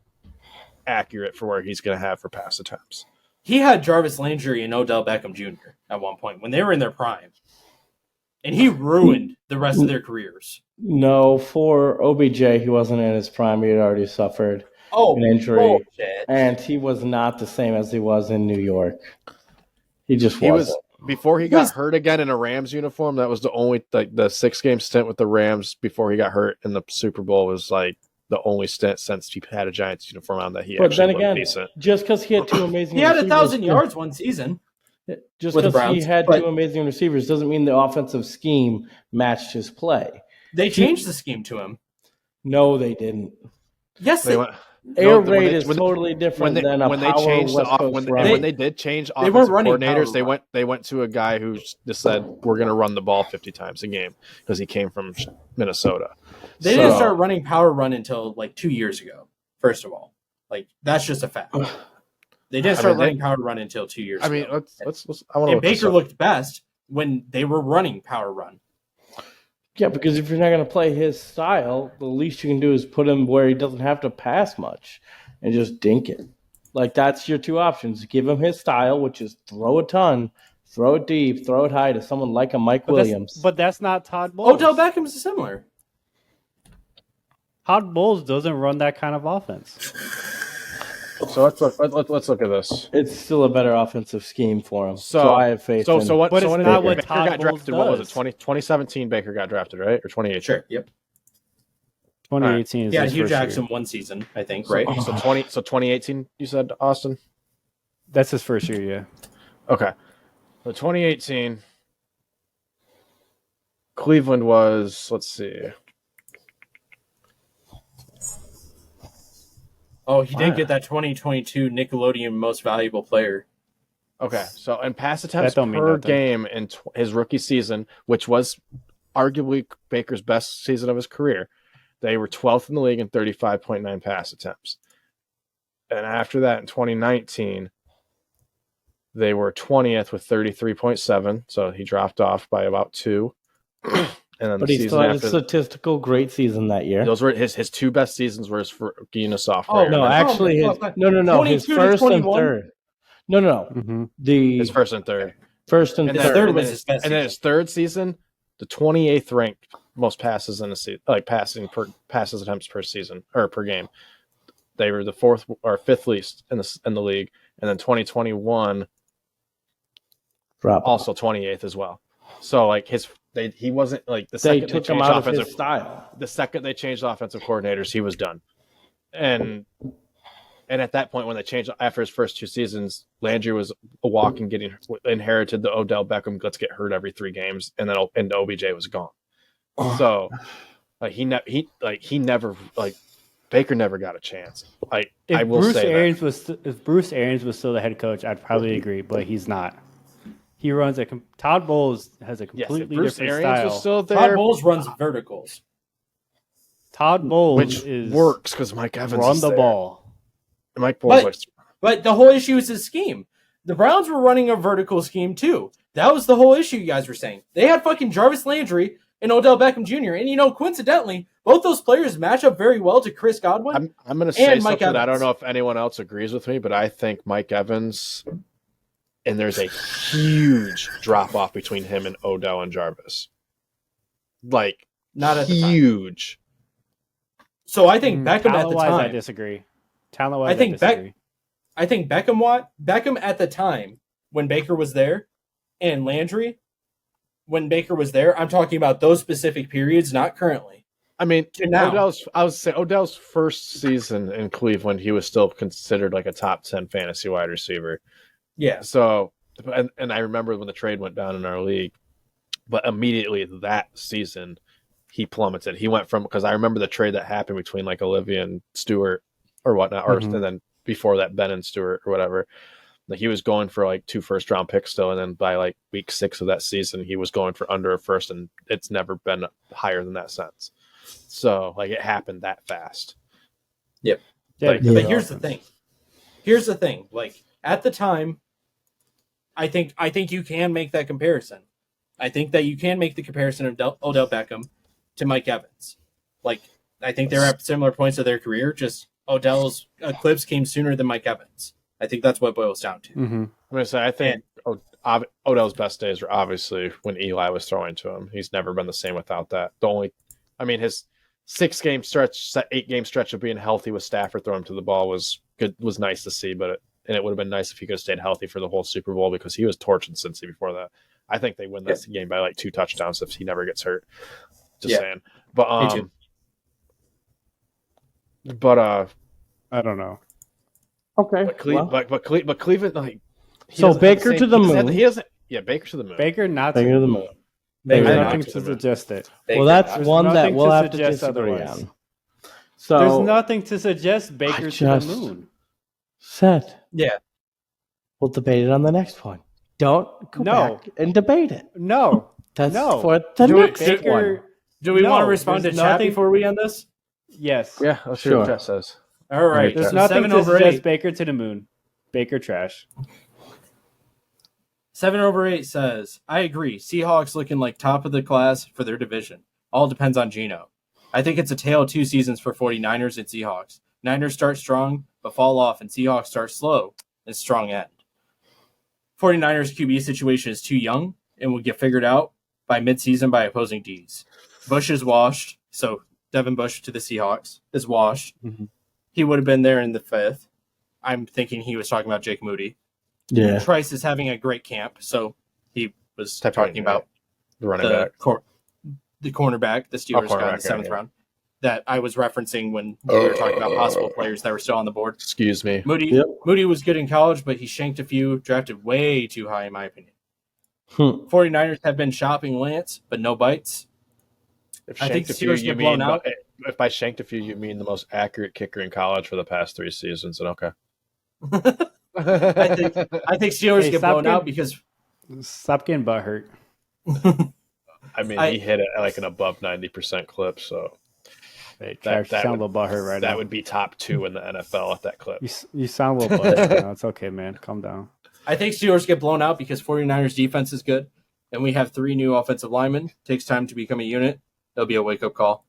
accurate for where he's going to have for pass attempts. He had Jarvis Landry and Odell Beckham Jr. at one point when they were in their prime, and he ruined the rest of their careers. No, for OBJ, he wasn't in his prime. He had already suffered Oh, an injury, bullshit. and he was not the same as he was in New York. He just He was wasn't. before he got hurt again in a Rams uniform. That was the only the 6-game stint with the Rams before he got hurt in the Super Bowl was like the only stint since he had a Giants uniform on that he But actually then looked again, decent. just because he had 2 amazing He had receivers, 1,000 yards one season. just with the because he Browns, had but- 2 amazing receivers doesn't mean the offensive scheme matched his play. They changed the scheme to him. No, they didn't. Yes, They went, Air when raid they- is when- totally different than a when they power changed West Coast when run. they did change They weren't offensive running coordinators, power they went to a guy who just said we're going to run the ball 50 times a game because he came from Minnesota. They didn't start running power run until like 2 years ago. First of all, like that's just a fact. They didn't start running power run until 2 years I mean, ago. let's I want to And Baker looked best when they were running power run. Yeah, because if you're not going to play his style, the least you can do is put him where he doesn't have to pass much and just dink it. Like, that's your 2 options. Give him his style, which is throw a ton, throw it deep, throw it high to someone like a Mike Williams. But that's not Todd Bowles. Odell Beckham's similar. Todd Bowles doesn't run that kind of offense. So let's look at this. It's still a better offensive scheme for him. So, So- I have faith in What? But so it's when not Baker what Todd got Bowles drafted. What was it? does. 2017 Baker got drafted, right? Or 2018? Sure. Yep. 2018 is Yeah, his Hugh first Jackson year. one season, I think, right? So 2018. You said Austin. That's his first year, yeah. Okay. So 2018, Cleveland was, let's see. Oh, he did get that 2022 Nickelodeon Most Valuable Player. Okay. So in pass attempts That don't mean per nothing. game in his rookie season, which was arguably Baker's best season of his career, they were 12th in the league in 35.9 pass attempts. And after that, in 2019, they were 20th with 33.7. So he dropped off by about 2. And then But the he season still had a after, statistical great season that year. those were his 2 best seasons were his rookie and a sophomore. year. No, And then actually, oh, his, oh, no. His 22 to first and 21? third. No. Mm-hmm. The his first and third. first and And His then- third. third and was then- his best And then season. his third season, the 28th ranked most passes in a season, like passes attempts per season or per game. They were the 4th or 5th least in the league. And then 2021, also 28th as well. So like he wasn't like the They second took they him changed out of his offensive style. the second they changed offensive coordinators, he was done. And at that point, when they changed after his first 2 seasons, Landry was a walking, inherited the Odell Beckham. Let's get hurt every 3 games, and then OBJ was gone. So, like he never Baker never got a chance. If Bruce Arians was still the head coach, I'd probably agree, but he's not. He runs Todd Bowles has a completely different style. Was still there. Todd Bowles runs verticals. Todd Bowles which works because Mike Evans run is the there. ball. Mike Bowles, But the whole issue is his scheme. The Browns were running a vertical scheme too. That was the whole issue you guys were saying. They had fucking Jarvis Landry and Odell Beckham Jr. And coincidentally, both those players match up very well to Chris Godwin. I'm going to say Mike something. Evans. I don't know if anyone else agrees with me, but I think Mike Evans, and there's a huge drop off between him and Odell and Jarvis. Like Not at the time. huge. So I think Beckham at the Talent-wise, time. I disagree. Talent-wise, I disagree. I think Beckham at the time when Baker was there, and Landry when Baker was there. I'm talking about those specific periods, not currently. I mean, now. Odell's first season in Cleveland, he was still considered like a top 10 fantasy wide receiver. Yeah. So, and I remember when the trade went down in our league, but immediately that season, he plummeted. He went from, because I remember the trade that happened between like Olivia and Stewart or whatnot, and then before that, Ben and Stewart or whatever. Like he was going for like 2 first-round picks still, and then by like week 6 of that season, he was going for under a first, and it's never been higher than that since. So like it happened that fast. Yep. Yeah, But here's the thing. Like at the time, I think you can make that comparison. I think that you can make the comparison of Odell Beckham to Mike Evans. Like I think they're at similar points of their career. Just Odell's eclipse came sooner than Mike Evans. I think that's what it boils down to. Mm-hmm. I'm going to say, I think Odell's best days were obviously when Eli was throwing to him. He's never been the same without that. His 8-game stretch of being healthy with Stafford throwing him to the ball was good, was nice to see, and it would have been nice if he could have stayed healthy for the whole Super Bowl because he was torching Cincy before that. I think they win this game by like 2 touchdowns if he never gets hurt. Just saying. But Me too. I don't know. Okay. But Cleveland, like, so Baker to the moon. Baker to the moon. Baker not Baker to the moon. There's Baker nothing not to to the moon. suggest it. Well, that's There's one that nothing we'll to have to suggest disagree otherwise. on. So There's nothing to suggest Baker to the moon. Seth, Yeah. we'll debate it on the next one. Don't go back and debate it. No. That's No. for the next Baker, one. Do we No, want to respond to there's chat nothing- before we end this? Yes. Yeah, let's see Sure. what Jeff says. All right. There's So nothing 7 to over suggest 8. Baker to the moon. Baker trash. 7 over 8 says, I agree. Seahawks looking like top of the class for their division. All depends on Geno. I think it's a tale of 2 seasons for 49ers and Seahawks. Niners start strong, but fall off, and Seahawks start slow and strong end. 49ers QB situation is too young and will get figured out by midseason by opposing Ds. Bush is washed, so Devin Bush to the Seahawks is washed. Mm-hmm. He would have been there in the 5th. I'm thinking he was talking about Jake Moody. Yeah. Trice is having a great camp, so he was talking about the running back. The cornerback, the Steelers got in the 7th round, that I was referencing when we were talking about possible players that were still on the board. Excuse me. Moody was good in college, but he shanked a few, drafted way too high, in my opinion. 49ers have been shopping Lance, but no bites. I think the Steelers get blown out. If by shanked a few, you mean the most accurate kicker in college for the past 3 seasons, then okay. I think Steelers get blown out because... Stop getting butthurt. I mean, he hit it at like an above 90% clip, so... Hey, you sound a little butthurt right now. That would be top 2 in the NFL at that clip. You sound a little butthurt. No, it's okay, man. Calm down. I think Steelers get blown out because 49ers defense is good, and we have 3 new offensive linemen. Takes time to become a unit. It'll be a wake-up call.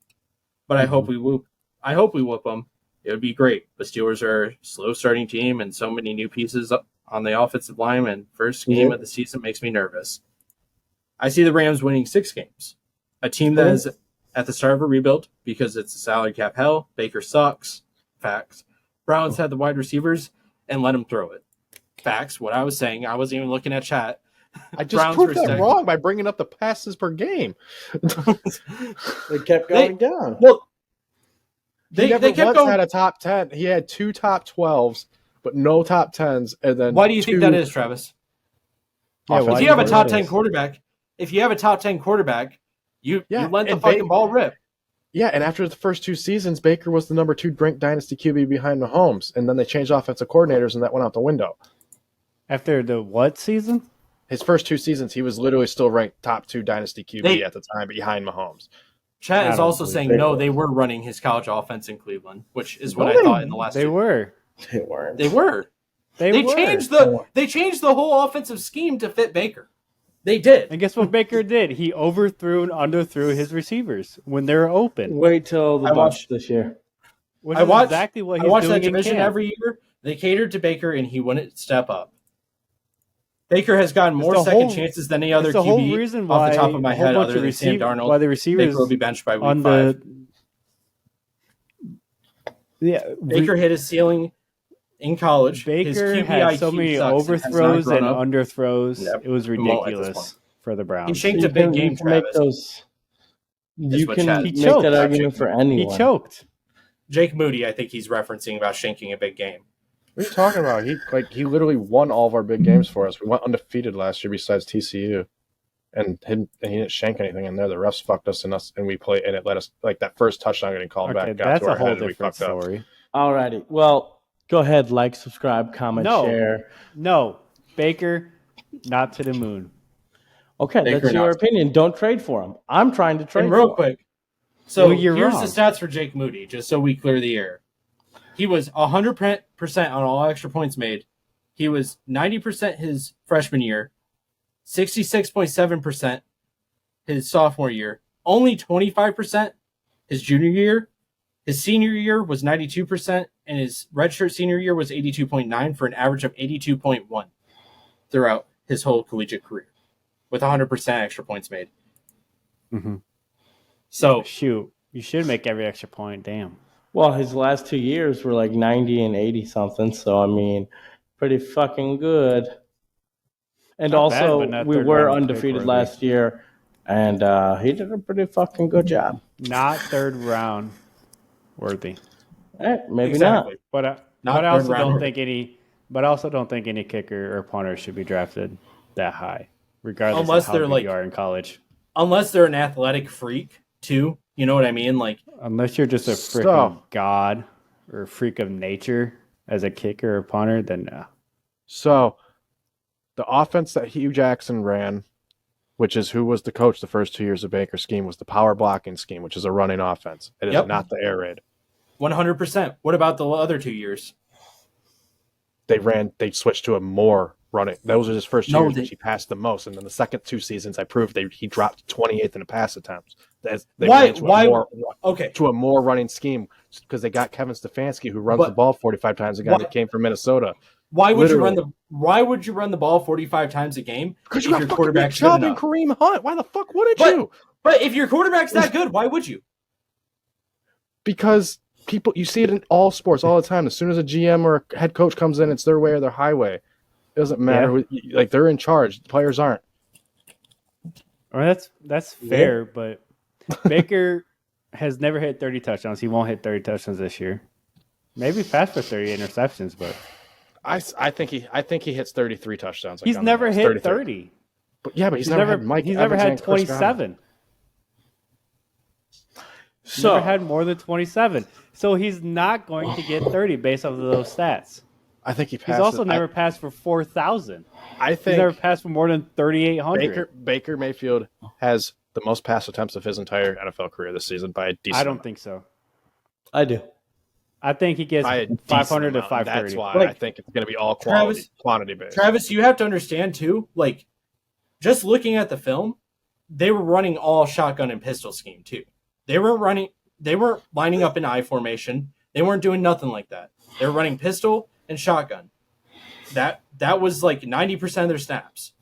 But I hope we whoop. I hope we whoop them. It would be great. But Steelers are a slow starting team and so many new pieces on the offensive line, and first game of the season makes me nervous. I see the Rams winning 6 games. A team that is at the start of a rebuild because it's a salary cap hell. Baker sucks. Facts. Browns had the wide receivers and let him throw it. Facts. What I was saying, I wasn't even looking at chat. I just Browns proved were that second. wrong by bringing up the passes per game. They kept going down. Well, They they kept once going. had a top 10. He had 2 top 12s, but no top 10s. And then Why do you think that is, Travis? Yeah, offensive If you have a top coordinators. 10 quarterback, you let the and fucking ball rip. Yeah, and after the first 2 seasons, Baker was the number 2 ranked dynasty QB behind Mahomes, and then they changed offensive coordinators, and that went out the window. After the what season? His first 2 seasons, he was literally still ranked top 2 dynasty QB at the time, behind Mahomes. Chat I is don't also believe saying it. no, they were running his college offense in Cleveland, which is what I thought in the last They year. were. They weren't. They were. They were. changed the whole offensive scheme to fit Baker. They did. And guess what Baker did? He overthrew and underthrew his receivers when they were open. Wait till the I Bucs watched- this year. Which I is watched- exactly what I he's watched doing that in division camp. every year. They catered to Baker, and he wouldn't step up. Baker has gotten more the second whole- chances than any other That's the whole QB reason why off the top of my a whole head, bunch other of than Sam Darnold. why the receivers Baker will be benched by week on 5. Baker hit his ceiling in college. His Baker QB had so IQ many sucks and has overthrows not and grown up. underthrows. Yep. It was He won't at this ridiculous point. for the He Browns. shanked a big game, You can make Travis. those. Is You what can Chad- make He choked. that argument for He anyone. choked. Jake Moody, I think he's referencing about shanking a big game. What are you talking about? He literally won all of our big games for us. We went undefeated last year besides TCU. And he didn't shank anything in there. The refs fucked us and we played, and it let us, like, that first touchdown getting called Okay, back got that's to a our whole head and we different fucked up. story. Alrighty. Well, go ahead, like, subscribe, comment, No. share. No, Baker, not to the moon. Okay, Baker that's your not. opinion. Don't trade for him. I'm trying to trade And real for him. quick, so Well, you're here's wrong. the stats for Jake Moody, just so we clear the air. He was 100% on all extra points made. He was 90% his freshman year, 66.7% his sophomore year, only 25% his junior year. His senior year was 92%, and his redshirt senior year was 82.9 for an average of 82.1 throughout his whole collegiate career, with 100% extra points made. Mm-hmm. So Shoot, you should make every extra point. Damn. Well, his last 2 years were like 90 and 80 something. So, I mean, pretty fucking good. And Not bad, also, but not we third were round undefeated pick last year. And he did a pretty fucking good job. Not third round worthy. Maybe exactly. But Not I also third round don't worthy. think any kicker or punter should be drafted that high, regardless Unless of how they're good like- you are in college. Unless they're an athletic freak too, you know what I mean? Like, Unless you're just a freaking god or a freak of nature as a kicker or punter, then no. So, the offense that Hugh Jackson ran, which is who was the coach the first 2 years of Baker's scheme, was the power blocking scheme, which is a running offense. It is Yep. not the air raid. 100%. What about the other 2 years? They switched to a more running. Those were his first 2 No, years, they- which he passed the most. And then the second 2 seasons, I proved he dropped 28th in the pass attempts. They Why- ran to why- a more, Okay. to a more running scheme because they got Kevin Stefanski, who runs But- the ball 45 times a guy What- that came from Minnesota. Why would Literally. Why would you run the ball 45 times a game Because if you got your fucking quarterback's good Chubb and enough? Kareem Hunt. Why the fuck wouldn't But- you? But if your quarterback's that good, why would you? Because you see it in all sports all the time. As soon as a GM or a head coach comes in, it's their way or their highway. It doesn't matter. Like, they're in charge. The players aren't. I mean, that's fair, but Baker has never hit 30 touchdowns. He won't hit 30 touchdowns this year. Maybe pass for 30 interceptions, but I think he hits 33 touchdowns. he's never hit 30. But yeah, but he's never had Mike. He's never Evans had and Chris Godwin. 27. So, Never had more than 27. So he's not going to get 30 based off of those stats. I think he He's passed. also never passed for 4,000. I He's never think passed for more than 3,800. Baker Mayfield has the most pass attempts of his entire NFL career this season by a decent. I don't amount. think so. I do. I think he gets By a decent 500 to amount. 530. That's why Like, I think it's going to be all Travis- quantity based. Travis, you have to understand too, like, just looking at the film, they were running all shotgun and pistol scheme too. They weren't lining up in I formation. They weren't doing nothing like that. They were running pistol and shotgun. That was like 90% of their snaps.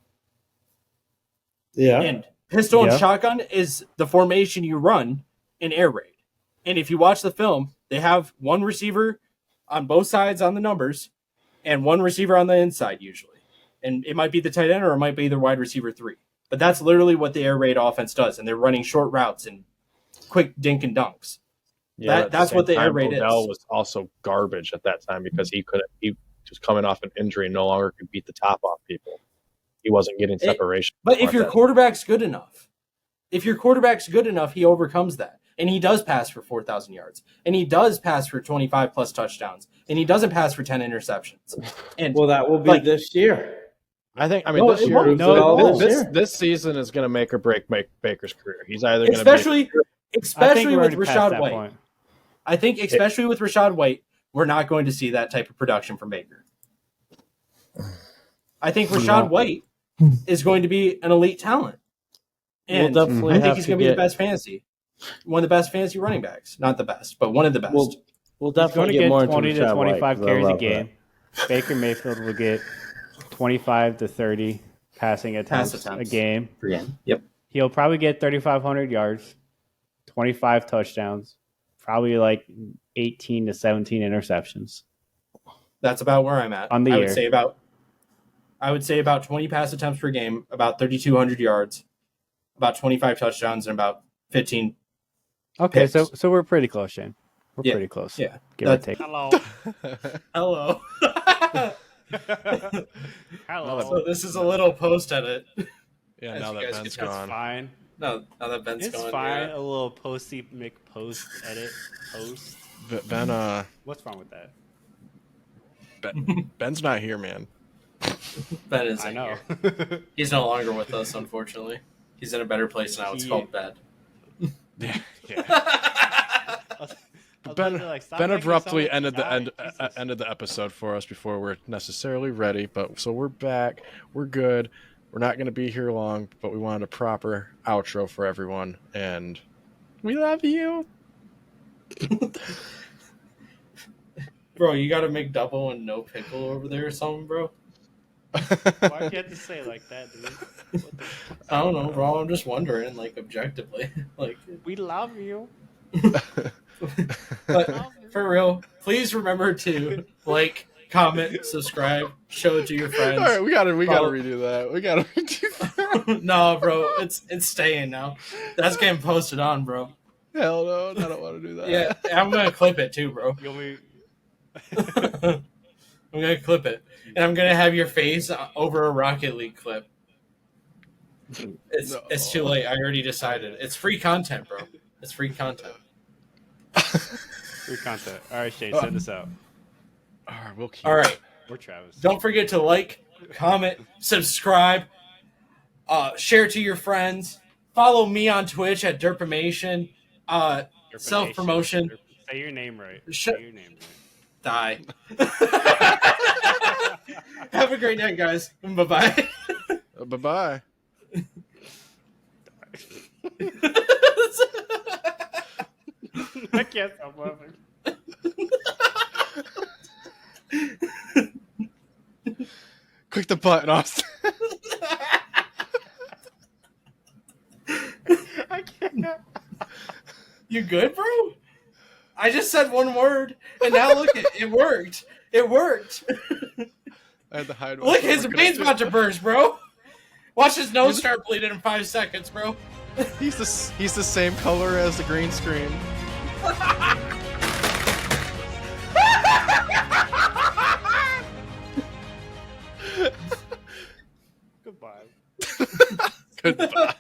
Yeah. And pistol Yeah. and shotgun is the formation you run in air raid. And if you watch the film, they have one receiver on both sides on the numbers and one receiver on the inside usually. And it might be the tight end or it might be the wide receiver 3. But that's literally what the air raid offense does. And they're running short routes and quick dink and dunks. Yeah, That's what the air raid is. Odell was also garbage at that time because he was coming off an injury and no longer could beat the top off people. He wasn't getting separation. But if your quarterback's good enough, he overcomes that. And he does pass for 4,000 yards. And he does pass for 25 plus touchdowns. And he doesn't pass for 10 interceptions. And well, that will be this year. This season is going to make or break Baker's career. He's either going to especially with Rachaad White. I think especially with Rachaad White, we're not going to see that type of production from Baker. I think Rachaad White is going to be an elite talent. And I think he's going to be the best fantasy. One of the best fantasy running backs. Not the best, but one of the best. We'll definitely get more 20 to 25 carries a game. That. Baker Mayfield will get 25 to 30 passing attempts a game. Yep. He'll probably get 3,500 yards, 25 touchdowns, probably like 18 to 17 interceptions. That's about where I'm at. On the year. I would say about 20 pass attempts per game, about 3,200 yards, about 25 touchdowns, and about 15. Okay, picks. so we're pretty close, Shane. We're pretty close. Yeah. Give or take. Hello. Hello. Hello. So this is a little post edit. Yeah, now that Ben's gone. Fine. No, now that Ben's gone. It's fine. Yeah. A little posty McPost edit post. Ben, what's wrong with that? Ben's not here, man. Ben is. I know. Here. He's no longer with us, unfortunately. He's in a better place now. It's called bed. Yeah. Ben abruptly ended the episode for us before we're necessarily ready, but so we're back. We're good. We're not going to be here long, but we wanted a proper outro for everyone, and we love you. Bro, you got to make double and no pickle over there or something, bro? Why'd you have to say it like that, dude? I don't know, bro. I'm just wondering, like, objectively. Like, we love you. But for real, please remember to like, comment, subscribe, show it to your friends. All right, we gotta redo that. We gotta redo that. No, bro, it's staying now. That's getting posted on, bro. Hell no, I don't want to do that. Yeah, I'm gonna clip it too, bro. I'm gonna clip it, and I'm gonna have your face over a Rocket League clip. It's too late. I already decided. It's free content, bro. It's free content. Free content. All right, Shane, send us out. All right, we'll keep. All right. We're Travis. Don't forget to like, comment, subscribe, share to your friends. Follow me on Twitch at Derpimation. Self-promotion. Say your name right. Say your name Die. right. Have a great night, guys. Bye-bye. Bye-bye. I can't stop laughing. Click the button, Austin. I can't. You good, bro? I just said one word, and now look, it worked. It worked. I had to hide. Look, his veins about to burst, bro. Watch his nose start bleeding in 5 seconds, bro. He's the same color as the green screen. Goodbye. Goodbye.